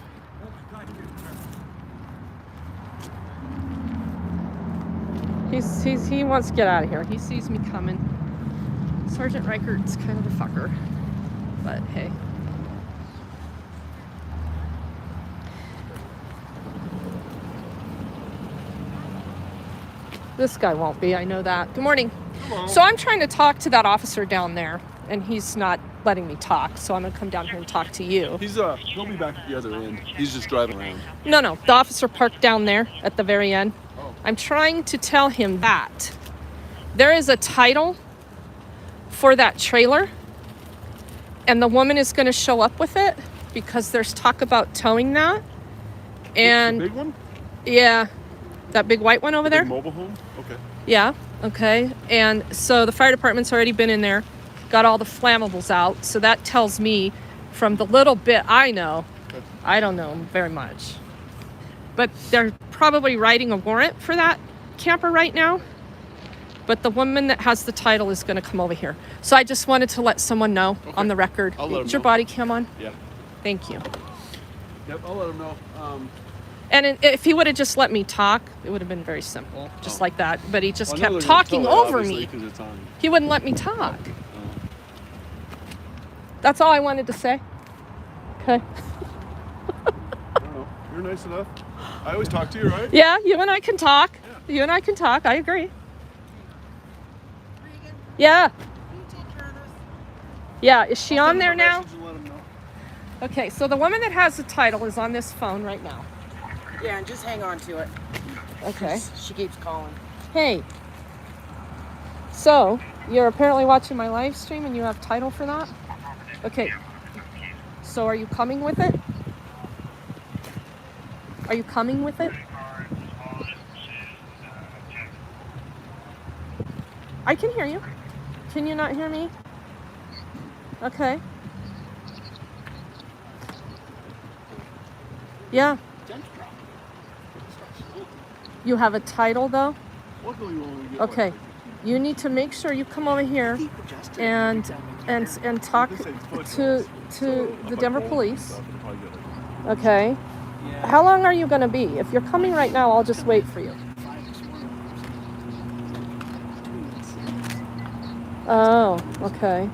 He wants to get out of here. He sees me coming. Sergeant Reichert's kind of a fucker. But hey. This guy won't be, I know that. Good morning. Hello. So I'm trying to talk to that officer down there, and he's not letting me talk, so I'm gonna come down here and talk to you. He'll be back at the other end. He's just driving around. No, the officer parked down there at the very end. Oh. I'm trying to tell him that there is a title for that trailer, and the woman is going to show up with it because there's talk about towing that. And The big one? yeah, that big white one over The there. big mobile home? Okay. Yeah, okay. And so the fire department's already been in there, got all the flammables out. So that tells me, from the little bit I know, I don't know very much, but they're probably writing a warrant for that camper right now. But the woman that has the title is going to come over here. So I just wanted to let someone know on the record. I'll let 'em Is your know. body cam on? Yeah. Thank you. Yep, I'll let him know. And if he would have just let me talk, it would have been very simple, just like that. But he just Well, I know kept they're gonna talking tow it, over obviously, me. 'cause it's on. He wouldn't let me talk. That's all I wanted to say. Okay. I don't know. You're nice enough. I always talk to you, right? Yeah, you and I can talk. You and I can talk. I agree. Regan, Yeah. can you take care of this? Yeah. Is she on there now? Message and let him know. Okay, so the woman that has the title is on this phone right now. Yeah, and just hang on to it. Okay. She keeps calling. Hey. So, you're apparently watching my live stream and you have title for that? Okay. So are you coming with it? Are you coming with it? I can hear you. Can you not hear me? Okay. Yeah. You have a title though? Luckily, we only get Okay. like, You need to make sure you come over here and talk to the Denver police. Okay. How long are you going to be? If you're coming right now, I'll just wait for you. Oh, okay.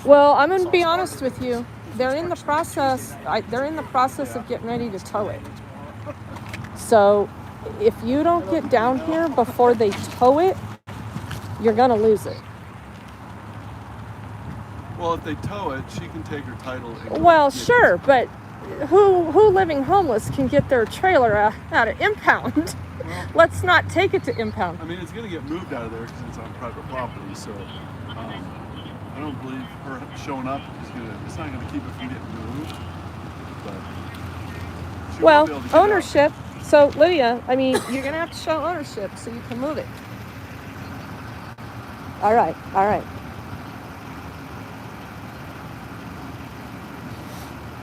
Well, I'm going to be honest with you. They're in the process. They're in the process of getting ready to tow it. So, if you don't get down here before they tow it, you're going to lose it. well, if they tow it, she can take her title. And go Well, get it. sure, but who living homeless can get their trailer out of impound? Let's not take it to impound. I mean, it's going to get moved out of there because it's on private property. So I don't believe her showing up is going to. It's not going to keep it from getting moved. But she Well, will be able to get ownership. So, Lydia, I mean, you're going to have to show ownership so you can move it. All right, all right.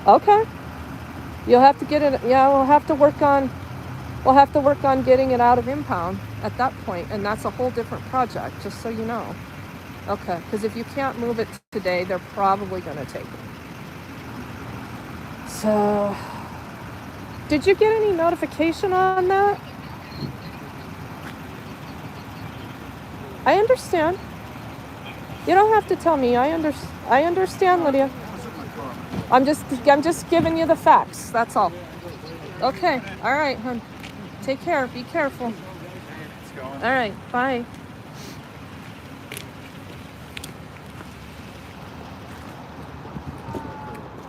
Okay. You'll have to get it. Yeah, we'll have to work on getting it out of impound at that point, and that's a whole different project, just so you know. Okay, because if you can't move it today, they're probably going to take it. So, did you get any notification on that? I understand. You don't have to tell me. I understand, Lydia. I'm just giving you the facts. That's all. Okay. All right, hon. Take care. Be careful. All right. Bye.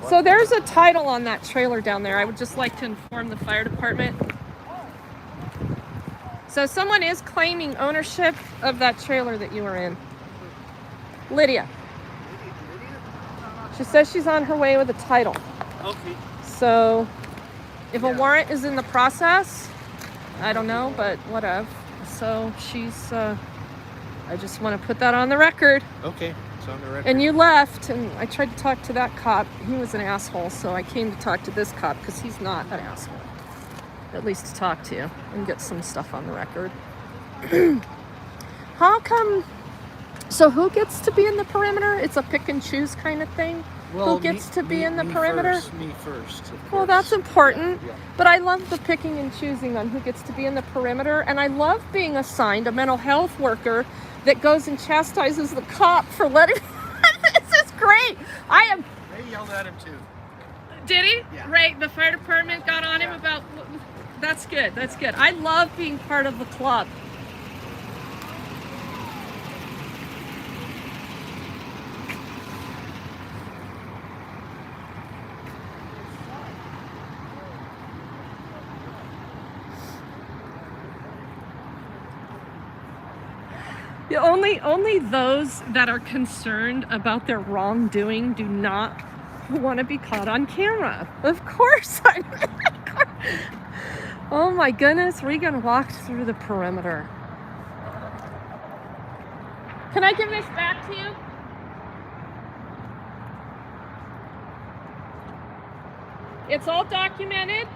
So there's a title on that trailer down there. I would just like to inform the fire department. So someone is claiming ownership of that trailer that you were in. Lydia. She says she's on her way with a title. Okay. So if a warrant is in the process, I don't know, but whatever. So she's, I just want to put that on the record. Okay. It's on the record. And you left, and I tried to talk to that cop. He was an asshole, so I came to talk to this cop because he's not an asshole. At least to talk to you and get some stuff on the record. How come? So who gets to be in the perimeter? It's a pick and choose kind of thing. Who gets to be in the perimeter? Me first. Of Well, course. that's important. Yeah. But I love the picking and choosing on who gets to be in the perimeter, and I love being assigned a mental health worker that goes and chastises the cop for letting. This is great. I am. They yelled at him too. Did he? Yeah. Right. The fire department got on him about. That's good. That's good. I love being part of the club. The only those that are concerned about their wrongdoing do not want to be caught on camera. Of course. Oh my goodness, Regan walked through the perimeter. Can I give this back to you? It's all documented.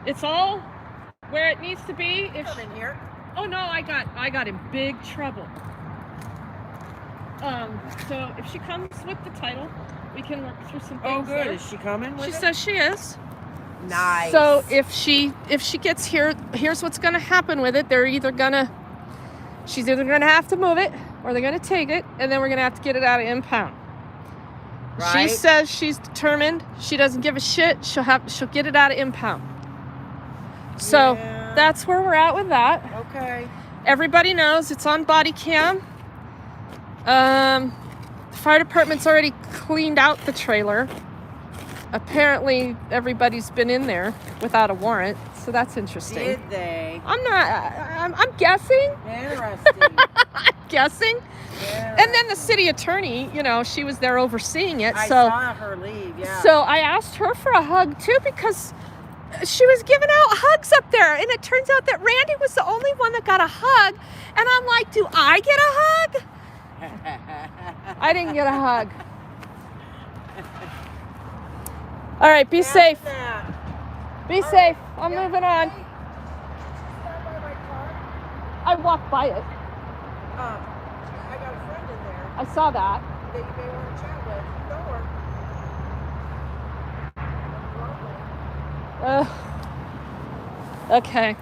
It's all where it needs to be. If Come in here. oh no, I got in big trouble. So if she comes with the title, we can work through some things. Oh, good. there. Is she coming with She it? says she is. Nice. So if she gets here, here's what's gonna happen with it. She's either gonna have to move it, or they're gonna take it, and then we're gonna have to get it out of impound. Right? She says she's determined. She doesn't give a shit. She'll get it out of impound. So Yeah. that's where we're at with that. Okay. Everybody knows it's on body cam. The fire department's already cleaned out the trailer. Apparently everybody's been in there without a warrant, so that's interesting. Did they? I'm guessing. Interesting. I'm guessing. Yeah. And then the city attorney, she was there overseeing it. I so saw her leave, yeah. So I asked her for a hug too, because she was giving out hugs up there, and it turns out that Randy was the only one that got a hug. And I'm like, do I get a hug? I didn't get a hug. All right, be safe. Be safe. I'm moving on. I walked by it. I got a friend in there I saw that. that you may want to chat with. Don't worry. Okay.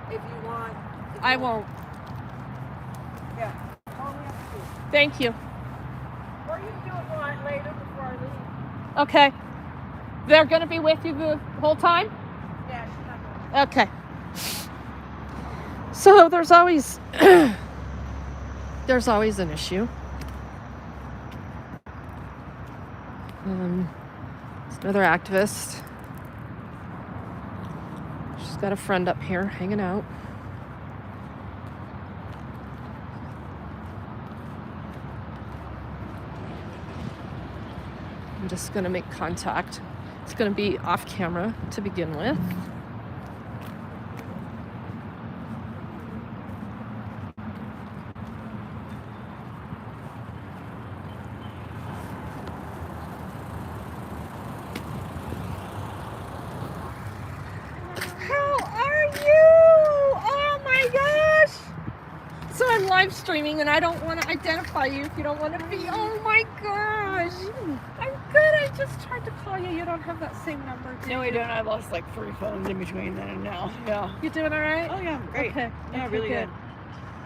If you want. I won't. Yeah. Call me up too. Thank you. Or you can do it later before I leave. Okay. They're going to be with you the whole time? Yeah, she's not going. Okay. So there's always an issue. There's another activist. She's got a friend up here hanging out. I'm just going to make contact. It's going to be off camera to begin with. How are you? Oh my gosh! So I'm live streaming and I don't want to identify you if you don't want to be. Oh my gosh! I'm good. I just tried to call you. You don't have that same number. do No, I you? don't. I lost like 3 phones in between then and now. Yeah. You doing all right? Oh yeah, great. Okay. Yeah, okay, really good.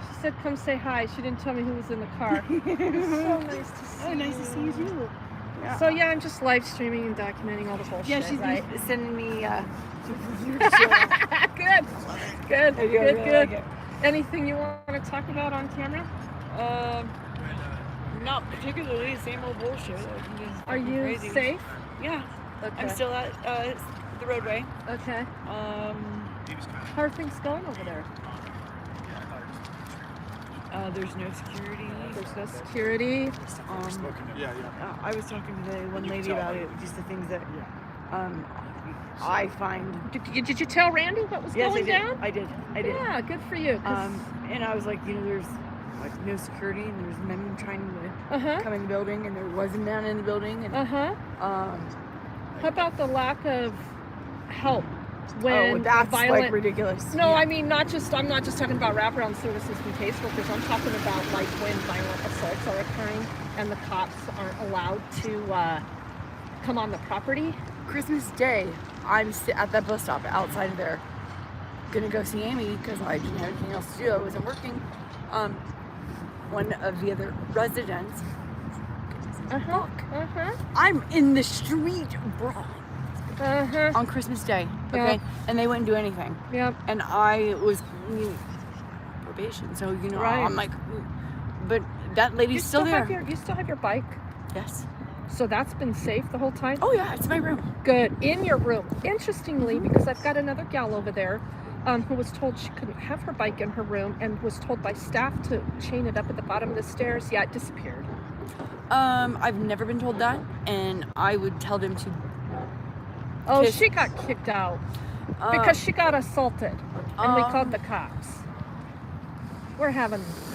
She said, "Come say hi." She didn't tell me who was in the car. It's so nice to see. Oh, nice to see you too. Yeah. So yeah, I'm just live streaming and documenting all the bullshit. Yeah, she's right? been sending me. Good. Good. I Good. really Good. like it. Anything you want to talk about on camera? Not particularly. Same old bullshit. Like, just Are fucking you crazy. safe? Yeah. Okay. I'm still at the roadway. Okay. How are things going over there? There's no security. There's no security. I was talking to the one lady about it. Just the things that I find. Did you tell Randy what was Yes, going down? I did. Yeah, good for you. 'Cause- And I was like, there's like no security, and there's men trying to Uh-huh. come in the building, and there was a man in the building, and Uh-huh. How about the lack of help when that's violent? like ridiculous. No, Yeah. I mean I'm not just talking about wraparound services from caseworkers. I'm talking about like when violent assaults are occurring and the cops aren't allowed to come on the property. Christmas Day, I'm at that bus stop outside of there, gonna go see Amy because I didn't have anything else to do. I wasn't working. One of the other residents. Uh-huh. Uh-huh. I'm in the street, bro, Uh-huh. on Christmas Day. Okay, Yeah. and they wouldn't do anything. Yep. And I was probation, so Right. I'm like, but that lady's still there. You still have your bike? Yes. So that's been safe the whole time? Oh yeah, it's my room. Good. In your room. Interestingly, because I've got another gal over there who was told she couldn't have her bike in her room and was told by staff to chain it up at the bottom of the stairs. Yeah, it disappeared. I've never been told that, and I would tell them to. Oh, Kiss- she got kicked out because she got assaulted and we called the cops.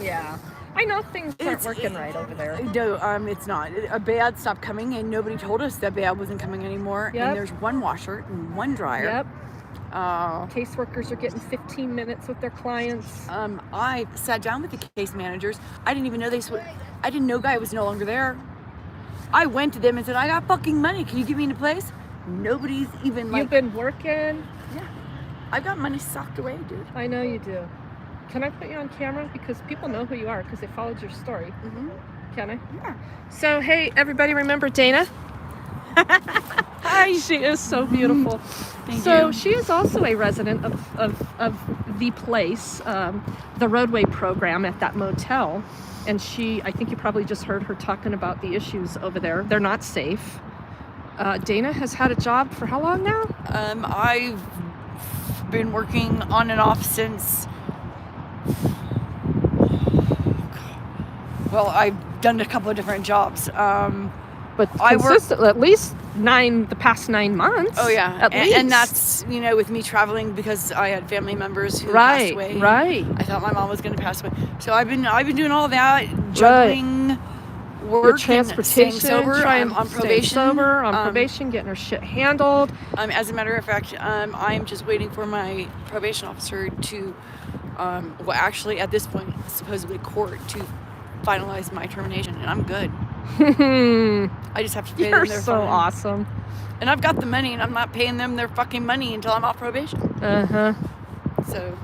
Yeah. I know things aren't working right over there. No, it's not. A bad stopped coming, and nobody told us that bad wasn't coming anymore. Yep. And there's one washer and one dryer. Yep. Uh, Caseworkers are getting 15 minutes with their clients. I sat down with the case managers. I didn't even know I didn't know Guy was no longer there. I went to them and said, I got fucking money. Can you give me a place? Nobody's even like. You've been working. Yeah. I've got money socked away, dude. I know you do. Can I put you on camera? Because people know who you are because they followed your story. Mm-hmm. Can I? Yeah. So, hey, everybody remember Dana? Hi. She is so beautiful. Thank So you. she is also a resident of the place, the roadway program at that motel. And I think you probably just heard her talking about the issues over there. They're not safe. Dana has had a job for how long now? I've been working on and off since. Well, I've done a couple of different jobs. But I work- consistently, at least the past 9 months. Oh yeah, At least. and that's with me traveling because I had family members who passed Right, away. right. I thought my mom was going to pass away, so I've been doing all that, juggling work, Your and transportation, staying sober. trying I'm on to probation. stay sober, on probation, getting her shit handled. As a matter of fact, I'm just waiting for my probation officer to, well, actually at this point, supposedly court to finalize my termination, and I'm good. I just have to pay You're them their so fine. awesome. And I've got the money, and I'm not paying them their fucking money until I'm off probation. Uh-huh. So,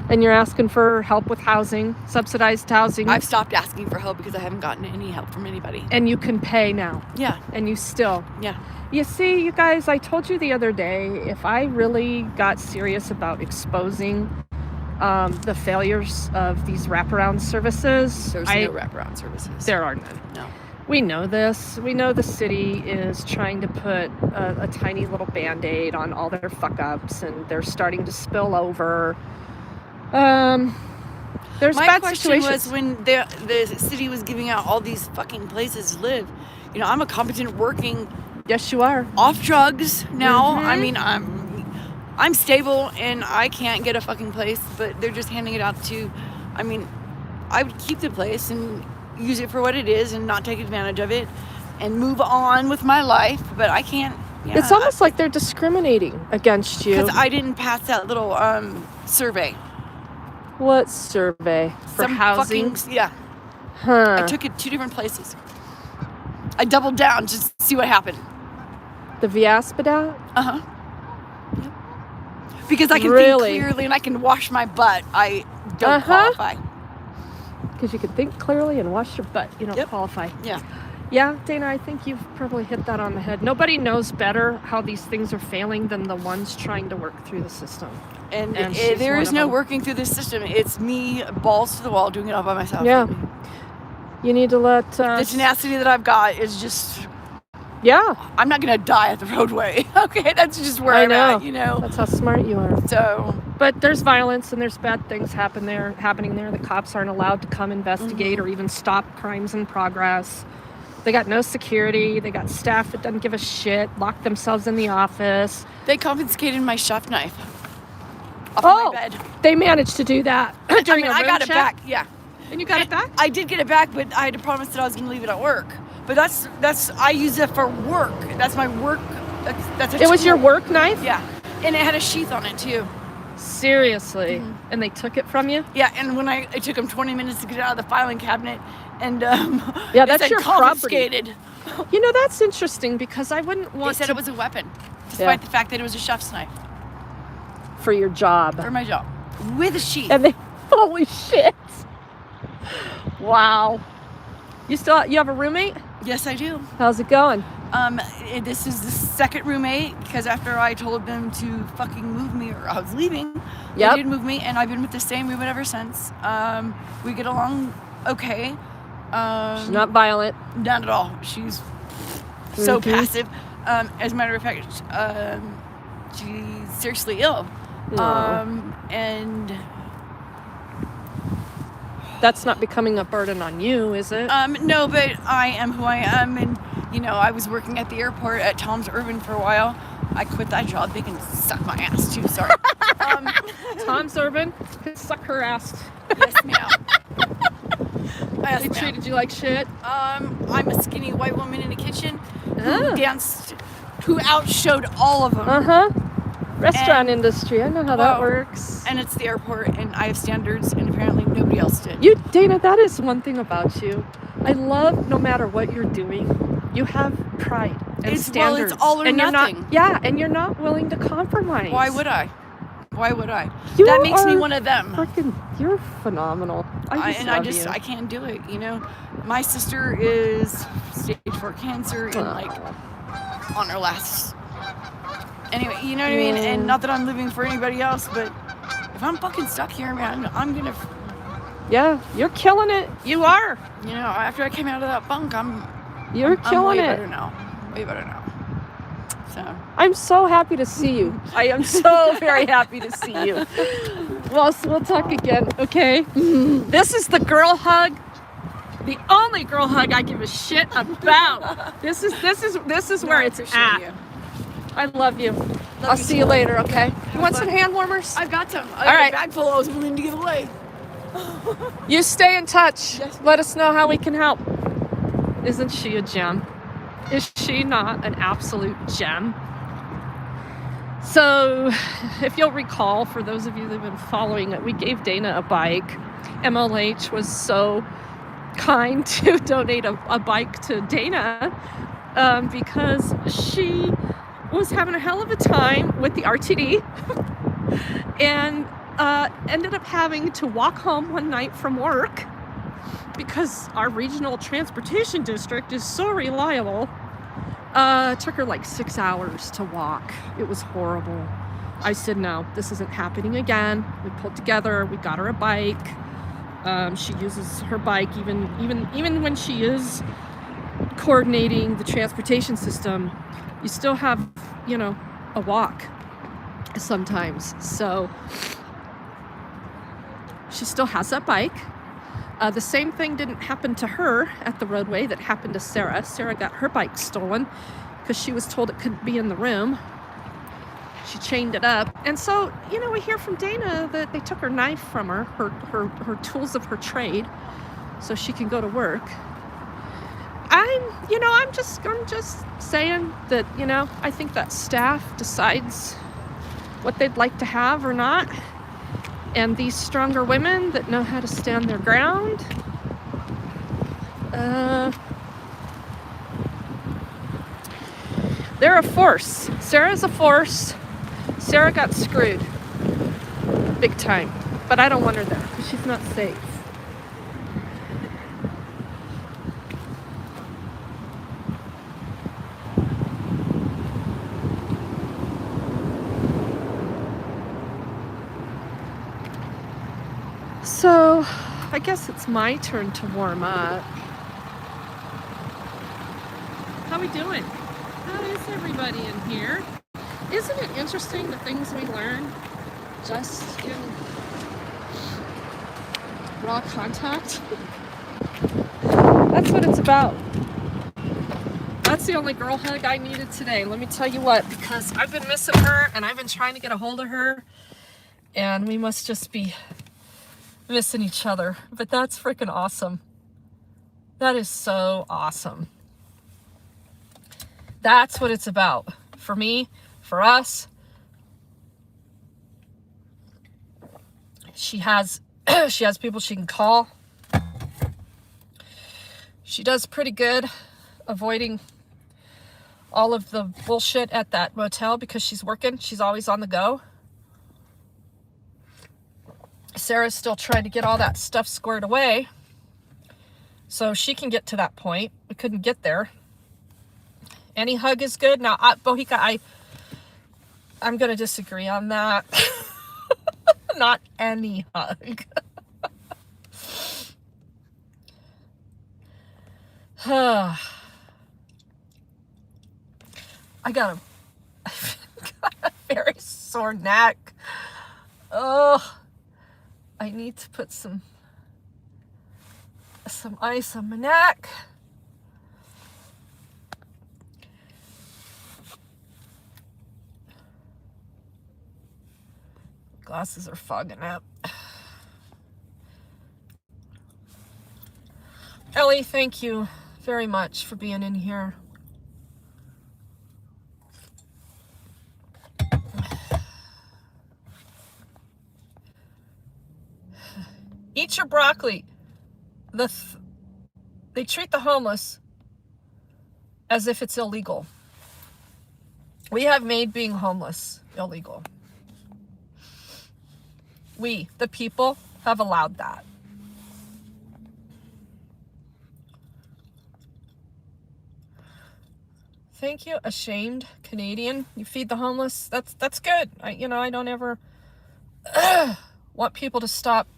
And you're asking for help with housing, subsidized housing. I've stopped asking for help because I haven't gotten any help from anybody. And you can pay now. Yeah, And you still. yeah. You see, you guys, I told you the other day, if I really got serious about exposing the failures of these wraparound services, There's no wraparound services. there are none. No. We know this. We know the city is trying to put a tiny little Band-Aid on all their fuck-ups, and they're starting to spill over. There's My bad question situations. was when the city was giving out all these fucking places to live. I'm a competent working Yes, you are. off drugs now. Mhm. I mean, I'm stable and I can't get a fucking place, but they're just handing it out to. I mean, I would keep the place and use it for what it is and not take advantage of it and move on with my life, but I can't. Yeah, It's almost like they're discriminating against you. because I didn't pass that little survey. What survey? For Some housing? fucking, yeah. Huh. I took it 2 different places. I doubled down just to see what happened. The Viaspida? Uh-huh. Yep. Because I can Really? think clearly and I can wash my butt. I don't Uh-huh. qualify. Because you can think clearly and wash your butt. You don't Yep. qualify. Yeah. Yeah, Dana, I think you've probably hit that on the head. Nobody knows better how these things are failing than the ones trying to work through the system. And she's there one is of no them. working through this system. It's me balls to the wall doing it all by myself. Yeah. You need to let... The tenacity that I've got is just... yeah, I'm not going to die at the roadway. Okay, that's just where I I'm know. at, That's how smart you are. So... But there's violence and there's bad things happening there. The cops aren't allowed to come investigate or even stop crimes in progress. They got no security. They got staff that doesn't give a shit, lock themselves in the office. They confiscated my chef knife off of Oh, my bed. they managed to do that during a I room got it check? back. Yeah. And you got it back? I did get it back, but I had to promise that I was going to leave it at work. But that's I use it for work. That's my work. That's a It was tool. your work knife? Yeah, and it had a sheath on it too. Seriously? And they took it from you? Yeah, and when it took them 20 minutes to get it out of the filing cabinet, and Yeah, it that's said your property. confiscated. You know, that's interesting because I wouldn't They want said to it was a weapon, despite the fact that it was a chef's knife for your job. for my job with a sheath. And they, holy shit. Wow. You have a roommate? Yes, I do. How's it going? This is the second roommate because after I told them to fucking move me or I was leaving, Yep. they did move me, and I've been with the same roommate ever since. We get along okay. She's not violent. Not at all. She's so Mhm. passive. As a matter of fact, she's seriously ill. Aw. And That's not becoming a burden on you, is it? no, but I am who I am, and I was working at the airport at Tom's Urban for a while. I quit that job. They can suck my ass too. Sorry. Tom's Urban could suck her ass. Yes, ma'am. Yes, They ma'am. treated you like shit? I'm a skinny white woman in a kitchen Ah. who outshowed all of them. Uh-huh. Restaurant And- industry. I know how that well, works. And it's the airport, and I have standards, and apparently nobody else did. You, Dana, that is one thing about you. I love no matter what you're doing, you have pride and It's standards. all or and you're nothing. and you're not willing to compromise. Why would I? Why would I? You That makes me are one of them. You're phenomenal. I love you. I can't do it, you know. My sister is stage 4 cancer and like on her last. Anyway, you know what I mean? And not that I'm living for anybody else, but if I'm fucking stuck here, man, I'm gonna. Yeah, you're killing it. You are. You know, after I came out of that bunk, I'm killing way it. better now. Way better now. So. I'm so happy to see you. I am so very happy to see you. Well, so we'll talk again, okay? This is the girl hug. The only girl hug I give a shit about. This is where it's at. You. I love you. I'll see you later, okay? You want some hand warmers? I've got some. All right. A bag full I was willing to give away. You stay in touch. Yes. Let us know how we can help. Isn't she a gem? Is she not an absolute gem? So, if you'll recall, for those of you that have been following it, we gave Dana a bike. MLH was so kind to donate a bike to Dana because she was having a hell of a time with the RTD and ended up having to walk home one night from work because our regional transportation district is so reliable. It took her like 6 hours to walk. It was horrible. I said, no, this isn't happening again. We pulled together, we got her a bike. She uses her bike even when she is coordinating the transportation system. You still have, a walk sometimes. So she still has that bike. The same thing didn't happen to her at the roadway that happened to Sarah. Sarah got her bike stolen because she was told it couldn't be in the room. She chained it up. And so, we hear from Dana that they took her knife from her tools of her trade, so she can go to work. I'm just saying that, I think that staff decides what they'd like to have or not. And these stronger women that know how to stand their ground, they're a force. Sarah's a force. Sarah got screwed big time, but I don't want her there because she's not safe. So, I guess it's my turn to warm up. How we doing? How is everybody in here? Isn't it interesting the things we learn just in raw contact? That's what it's about. That's the only girl hug I needed today. Let me tell you what, because I've been missing her and I've been trying to get a hold of her, and we must just be missing each other. But that's freaking awesome. That is so awesome. That's what it's about. For me, for us. She has people she can call. She does pretty good avoiding all of the bullshit at that motel because she's working. She's always on the go. Sarah's still trying to get all that stuff squared away so she can get to that point. We couldn't get there. Any hug is good. Now, Bohica, I'm going to disagree on that. Not any hug. I got a very sore neck. Oh, I need to put some ice on my neck. Glasses are fogging up. Ellie, thank you very much for being in here. Eat your broccoli. They treat the homeless as if it's illegal. We have made being homeless illegal. We, the people, have allowed that. Thank you, ashamed Canadian. You feed the homeless. That's good. I don't ever want people to stop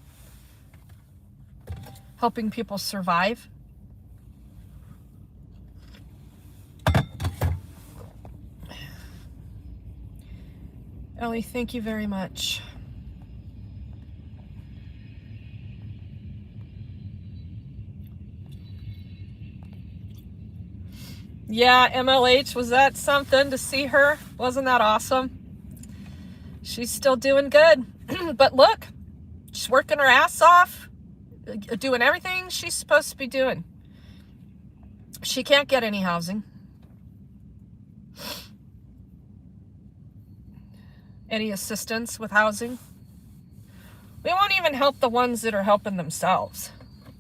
helping people survive. Ellie, thank you very much. Yeah, MLH, was that something to see her? Wasn't that awesome? She's still doing good. But look, she's working her ass off, doing everything she's supposed to be doing. She can't get any housing. Any assistance with housing. We won't even help the ones that are helping themselves,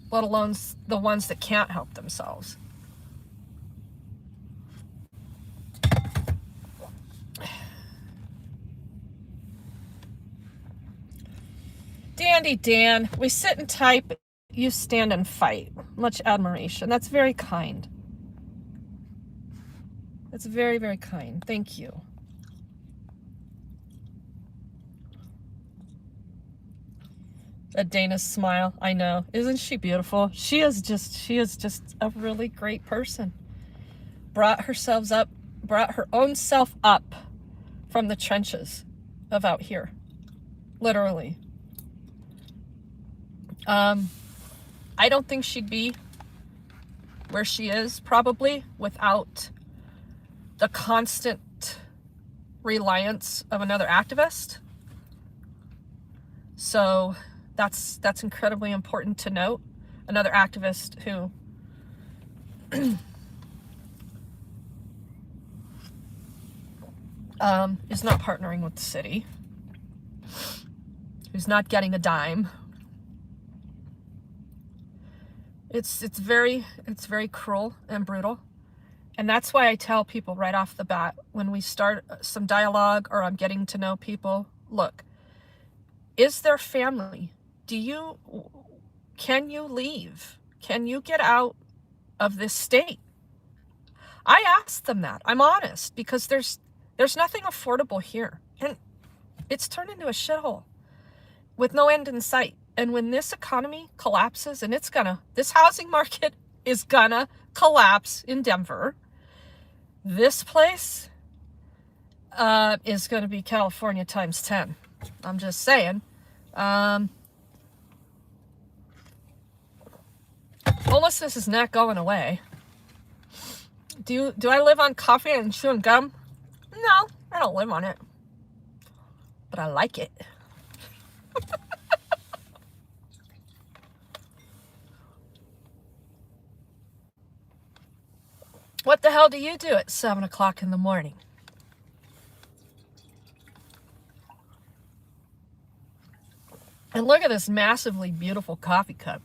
let alone the ones that can't help themselves. Dandy Dan, we sit and type, you stand and fight. Much admiration. That's very kind. That's very, very kind. Thank you. A Dana's smile. I know. Isn't she beautiful? She is just a really great person. Brought her own self up from the trenches of out here. Literally. I don't think she'd be where she is probably without the constant reliance of another activist. So that's incredibly important to note. Another activist who is not partnering with the city, who's not getting a dime. It's very cruel and brutal. And that's why I tell people right off the bat when we start some dialogue or I'm getting to know people, look, is there family? Can you leave? Can you get out of this state? I ask them that. I'm honest, because there's nothing affordable here. And it's turned into a shithole with no end in sight. And when this economy collapses, and this housing market is gonna collapse in Denver, this place is gonna be California times 10. I'm just saying. Homelessness is not going away. Do I live on coffee and chewing gum? No, I don't live on it. But I like it. What the hell do you do at 7 o'clock in the morning? And look at this massively beautiful coffee cup.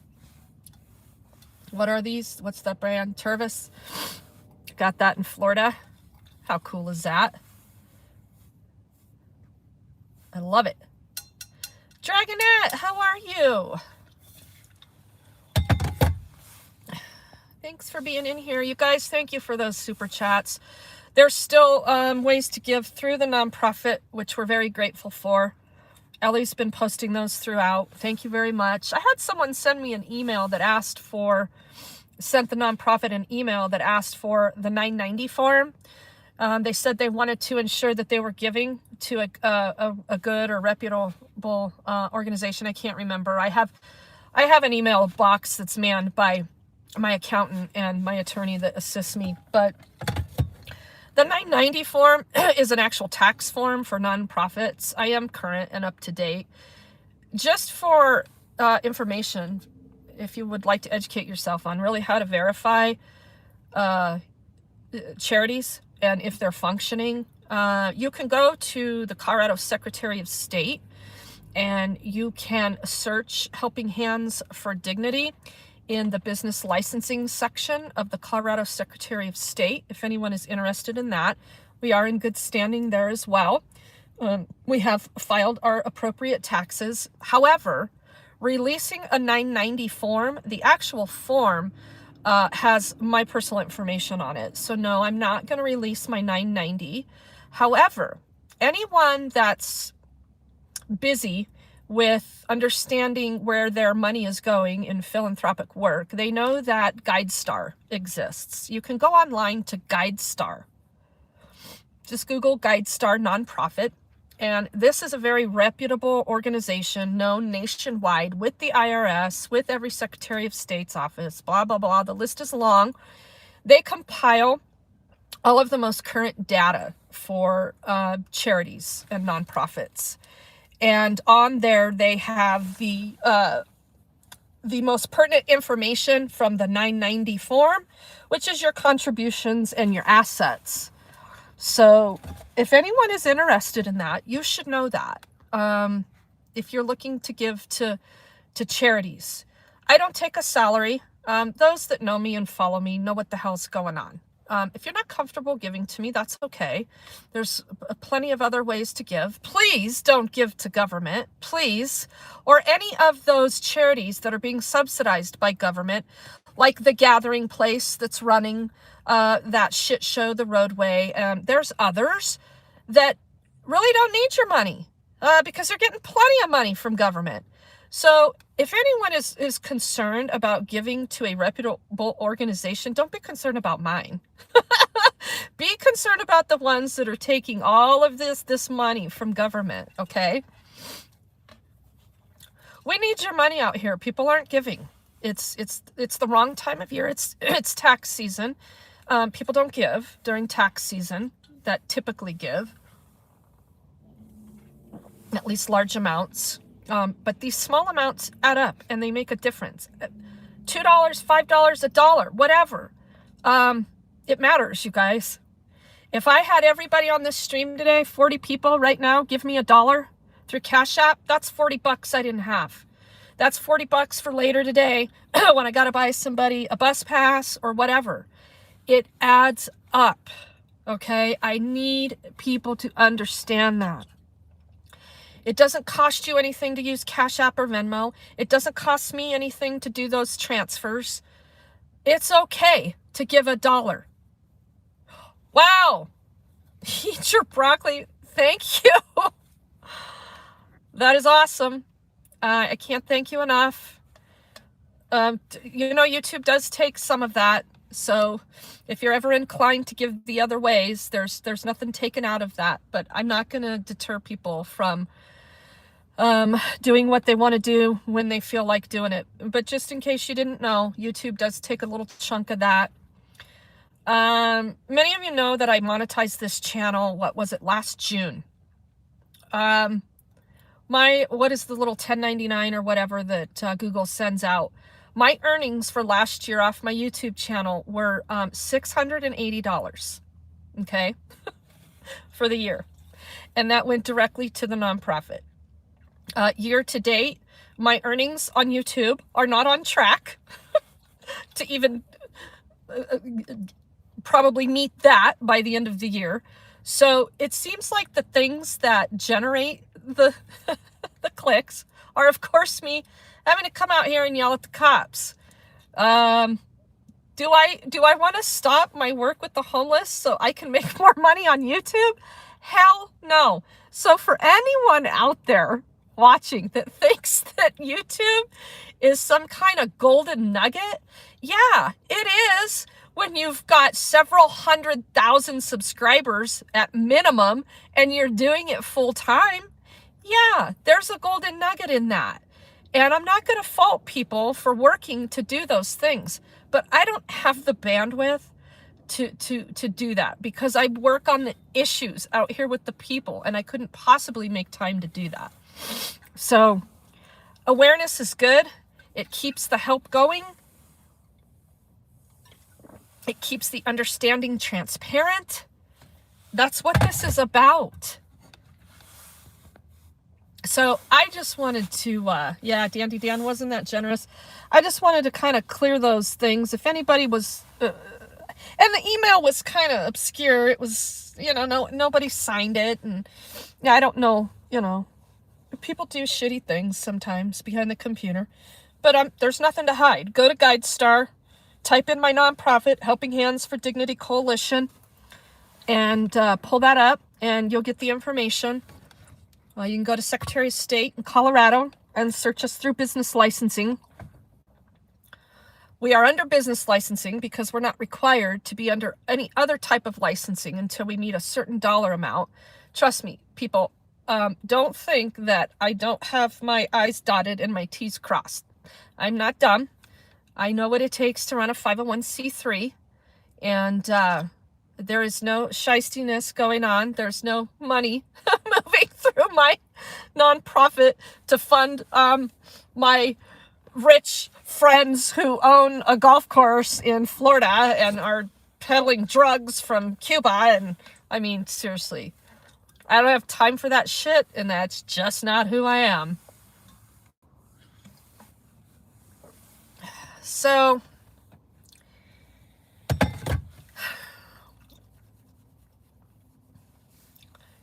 What are these? What's that brand? Tervis. Got that in Florida. How cool is that? I love it. Dragonette, how are you? Thanks for being in here. You guys, thank you for those super chats. There's still ways to give through the nonprofit, which we're very grateful for. Ellie's been posting those throughout. Thank you very much. I had someone send me an email that sent the nonprofit an email that asked for the 990 form. They said they wanted to ensure that they were giving to a good or reputable organization. I can't remember. I have an email box that's manned by my accountant and my attorney that assists me, but the 990 form is an actual tax form for nonprofits. I am current and up to date. Just for information, if you would like to educate yourself on really how to verify charities and if they're functioning, you can go to the Colorado Secretary of State and you can search Helping Hands for Dignity in the business licensing section of the Colorado Secretary of State, if anyone is interested in that. We are in good standing there as well. We have filed our appropriate taxes. However, releasing a 990 form, the actual form has my personal information on it. So no, I'm not going to release my 990. However, anyone that's busy with understanding where their money is going in philanthropic work, they know that GuideStar exists. You can go online to GuideStar. Just Google GuideStar nonprofit. And this is a very reputable organization known nationwide with the IRS, with every Secretary of State's office, blah, blah, blah. The list is long. They compile all of the most current data for charities and nonprofits. And on there, they have the most pertinent information from the 990 form, which is your contributions and your assets. So if anyone is interested in that, you should know that. If you're looking to give to charities, I don't take a salary. Those that know me and follow me know what the hell's going on. If you're not comfortable giving to me, that's okay. There's plenty of other ways to give. Please don't give to government, please, or any of those charities that are being subsidized by government, like The Gathering Place that's running that shit show, The Roadway. There's others that really don't need your money because they're getting plenty of money from government. So if anyone is concerned about giving to a reputable organization, don't be concerned about mine. Be concerned about the ones that are taking all of this money from government, okay? We need your money out here. People aren't giving. It's the wrong time of year. It's tax season. People don't give during tax season that typically give, at least large amounts. But these small amounts add up and they make a difference. $2, $5, $1, whatever. It matters, you guys. If I had everybody on this stream today, 40 people right now, give me $1 through Cash App, that's 40 bucks I didn't have. That's 40 bucks for later today when I got to buy somebody a bus pass or whatever. It adds up, okay? I need people to understand that. It doesn't cost you anything to use Cash App or Venmo. It doesn't cost me anything to do those transfers. It's okay to give $1. Wow. Eat your broccoli. Thank you. That is awesome. I can't thank you enough. YouTube does take some of that. So if you're ever inclined to give the other ways, there's nothing taken out of that. But I'm not going to deter people from doing what they want to do when they feel like doing it. But just in case you didn't know, YouTube does take a little chunk of that. Many of you know that I monetized this channel, last June. What is the little 1099 or whatever that Google sends out? My earnings for last year off my YouTube channel were $680, okay, for the year. And that went directly to the nonprofit. Year to date, my earnings on YouTube are not on track to even probably meet that by the end of the year. So it seems like the things that generate the the clicks are, of course, me having to come out here and yell at the cops. Do I want to stop my work with the homeless so I can make more money on YouTube? Hell no. So for anyone out there watching that thinks that YouTube is some kind of golden nugget, yeah, it is when you've got several 100,000 subscribers at minimum and you're doing it full time. Yeah, there's a golden nugget in that. And I'm not going to fault people for working to do those things, but I don't have the bandwidth to do that because I work on the issues out here with the people and I couldn't possibly make time to do that. So awareness is good. It keeps the help going. It keeps the understanding transparent. That's what this is about. So I just wanted to, yeah, Dandy Dan wasn't that generous. I just wanted to kind of clear those things. If anybody was, and the email was kind of obscure. It was, nobody signed it. And yeah, I don't know, people do shitty things sometimes behind the computer. But there's nothing to hide. Go to GuideStar, type in my nonprofit, Helping Hands for Dignity Coalition, and pull that up, and you'll get the information. You can go to Secretary of State in Colorado and search us through business licensing. We are under business licensing because we're not required to be under any other type of licensing until we meet a certain dollar amount. Trust me, people, don't think that I don't have my I's dotted and my T's crossed. I'm not dumb. I know what it takes to run a 501c3, and there is no shystiness going on. There's no money moving through my nonprofit to fund my rich friends who own a golf course in Florida and are peddling drugs from Cuba. And I mean, seriously, I don't have time for that shit, and that's just not who I am. So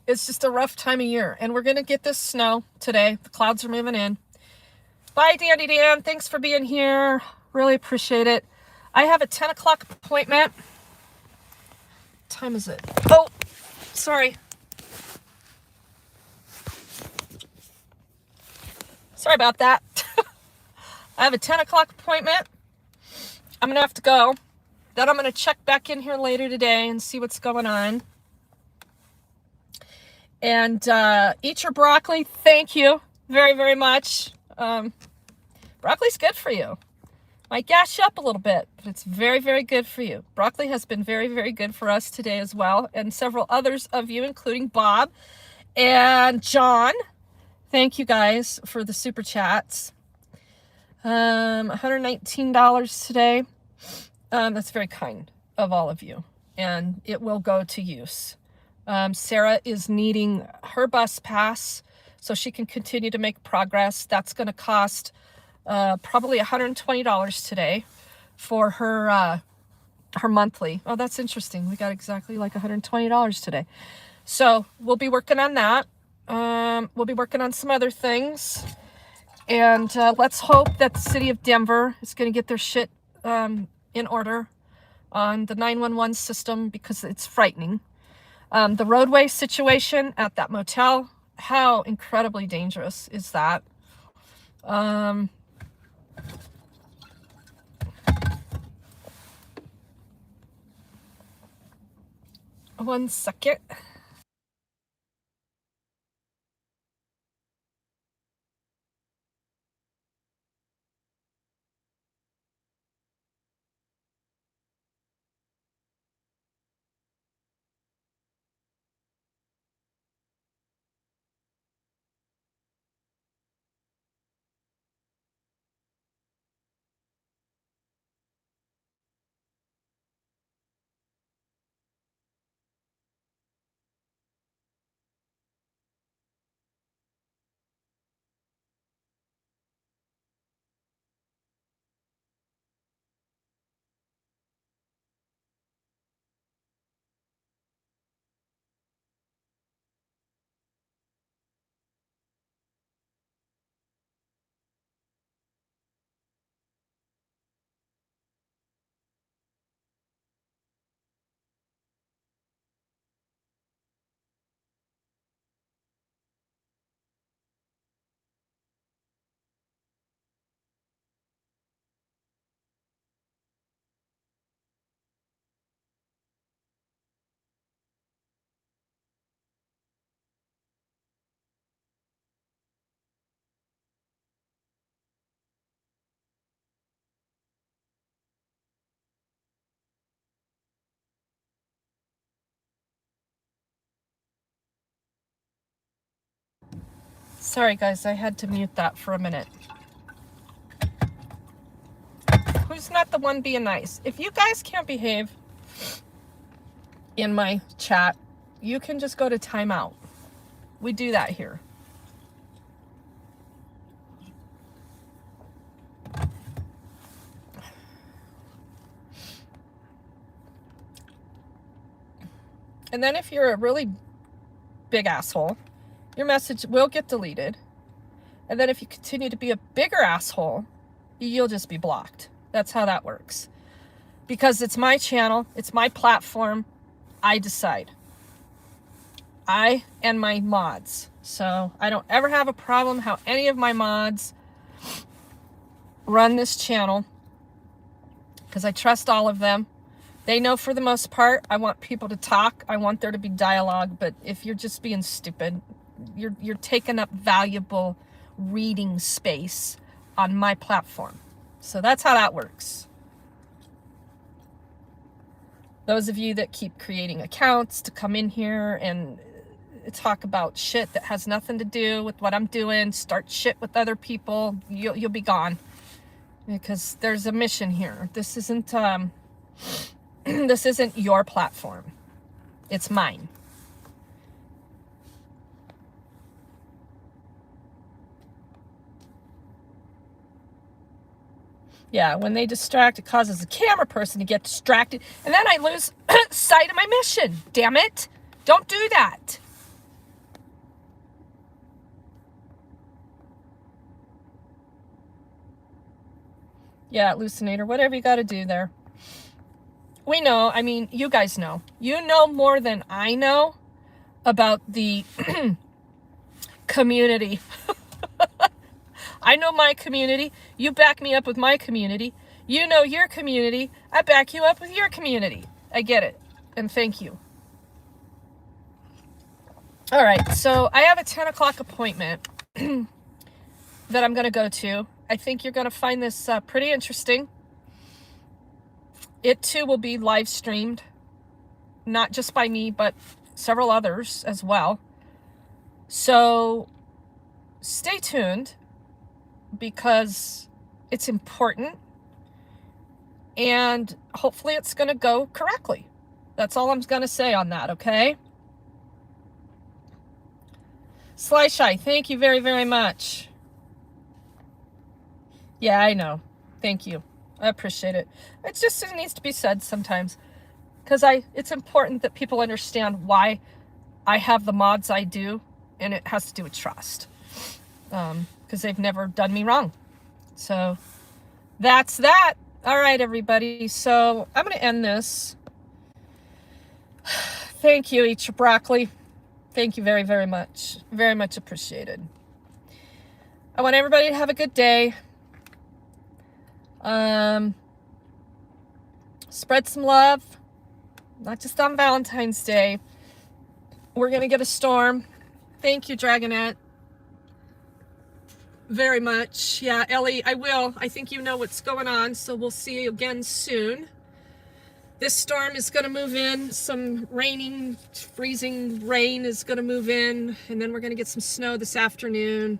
it's just a rough time of year, and we're going to get this snow today. The clouds are moving in. Bye, Dandy Dan. Thanks for being here. Really appreciate it. I have a 10 o'clock appointment. What time is it? Oh, sorry. Sorry about that. I have a 10 o'clock appointment. I'm going to have to go. Then I'm going to check back in here later today and see what's going on. And eat your broccoli. Thank you very, very much. Broccoli's good for you. Might gas you up a little bit, but it's very, very good for you. Broccoli has been very, very good for us today as well, and several others of you, including Bob and John. Thank you guys for the super chats. $119 today. That's very kind of all of you, and it will go to use. Sarah is needing her bus pass so she can continue to make progress. That's going to cost probably $120 today for her monthly. Oh, that's interesting. We got exactly like $120 today. So we'll be working on that. We'll be working on some other things. And let's hope that the city of Denver is going to get their shit in order on the 911 system, because it's frightening. The roadway situation at that motel, how incredibly dangerous is that? One second. Sorry guys, I had to mute that for a minute. Who's not the one being nice? If you guys can't behave in my chat, you can just go to timeout. We do that here. And then if you're a really big asshole, your message will get deleted. And then if you continue to be a bigger asshole, you'll just be blocked. That's how that works. Because it's my channel, it's my platform, I decide. I and my mods. So I don't ever have a problem how any of my mods run this channel, because I trust all of them. They know for the most part, I want people to talk. I want there to be dialogue. But if you're just being stupid, you're taking up valuable reading space on my platform. So that's how that works. Those of you that keep creating accounts to come in here and talk about shit that has nothing to do with what I'm doing, start shit with other people, you'll be gone. Because there's a mission here. This isn't this isn't your platform. It's mine. Yeah, when they distract, it causes the camera person to get distracted. And then I lose sight of my mission. Damn it. Don't do that. Yeah, Lucinator, whatever you got to do there. We know, I mean, you guys know. You know more than I know about the community. I know my community. You back me up with my community. You know your community. I back you up with your community. I get it. And thank you. All right. So I have a 10 o'clock appointment that I'm going to go to. I think you're going to find this pretty interesting. It too will be live streamed. Not just by me, but several others as well. So stay tuned, because it's important, and hopefully it's going to go correctly. That's all I'm going to say on that, okay? Sly Shy, thank you very, very much. Yeah, I know. Thank you. I appreciate it. It needs to be said sometimes, because it's important that people understand why I have the mods I do, and it has to do with trust. Because they've never done me wrong. So that's that. All right, everybody. So I'm going to end this. Thank you, Eat Your Broccoli. Thank you very, very much. Very much appreciated. I want everybody to have a good day. Spread some love. Not just on Valentine's Day. We're going to get a storm. Thank you, Dragonette. Very much. Yeah, Ellie, I will. I think you know what's going on, so we'll see you again soon. This storm is going to move in. Some raining, freezing rain is going to move in, and then we're going to get some snow this afternoon.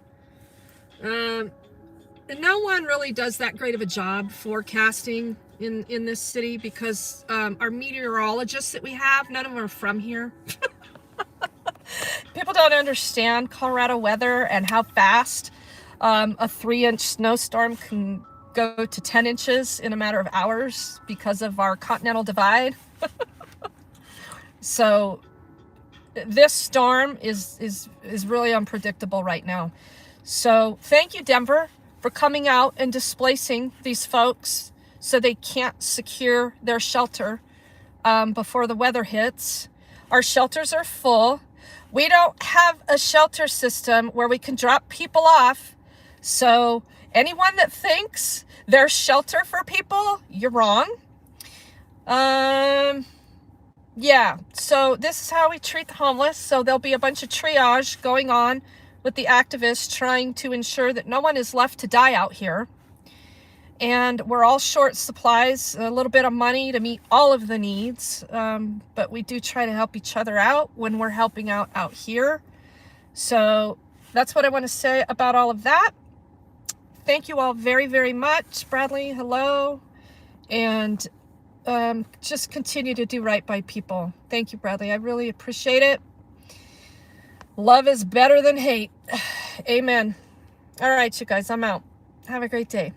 No one really does that great of a job forecasting in this city, because our meteorologists that we have, none of them are from here. People don't understand Colorado weather and how fast a 3-inch snowstorm can go to 10 inches in a matter of hours because of our continental divide. So this storm is really unpredictable right now. So thank you, Denver, for coming out and displacing these folks so they can't secure their shelter before the weather hits. Our shelters are full. We don't have a shelter system where we can drop people off. So anyone that thinks there's shelter for people, you're wrong. Yeah, so this is how we treat the homeless. So there'll be a bunch of triage going on with the activists trying to ensure that no one is left to die out here. And we're all short supplies, a little bit of money to meet all of the needs. But we do try to help each other out when we're helping out here. So that's what I want to say about all of that. Thank you all very, very much. Bradley, hello. and just continue to do right by people. Thank you, Bradley. I really appreciate it. Love is better than hate. Amen. All right, you guys, I'm out. Have a great day.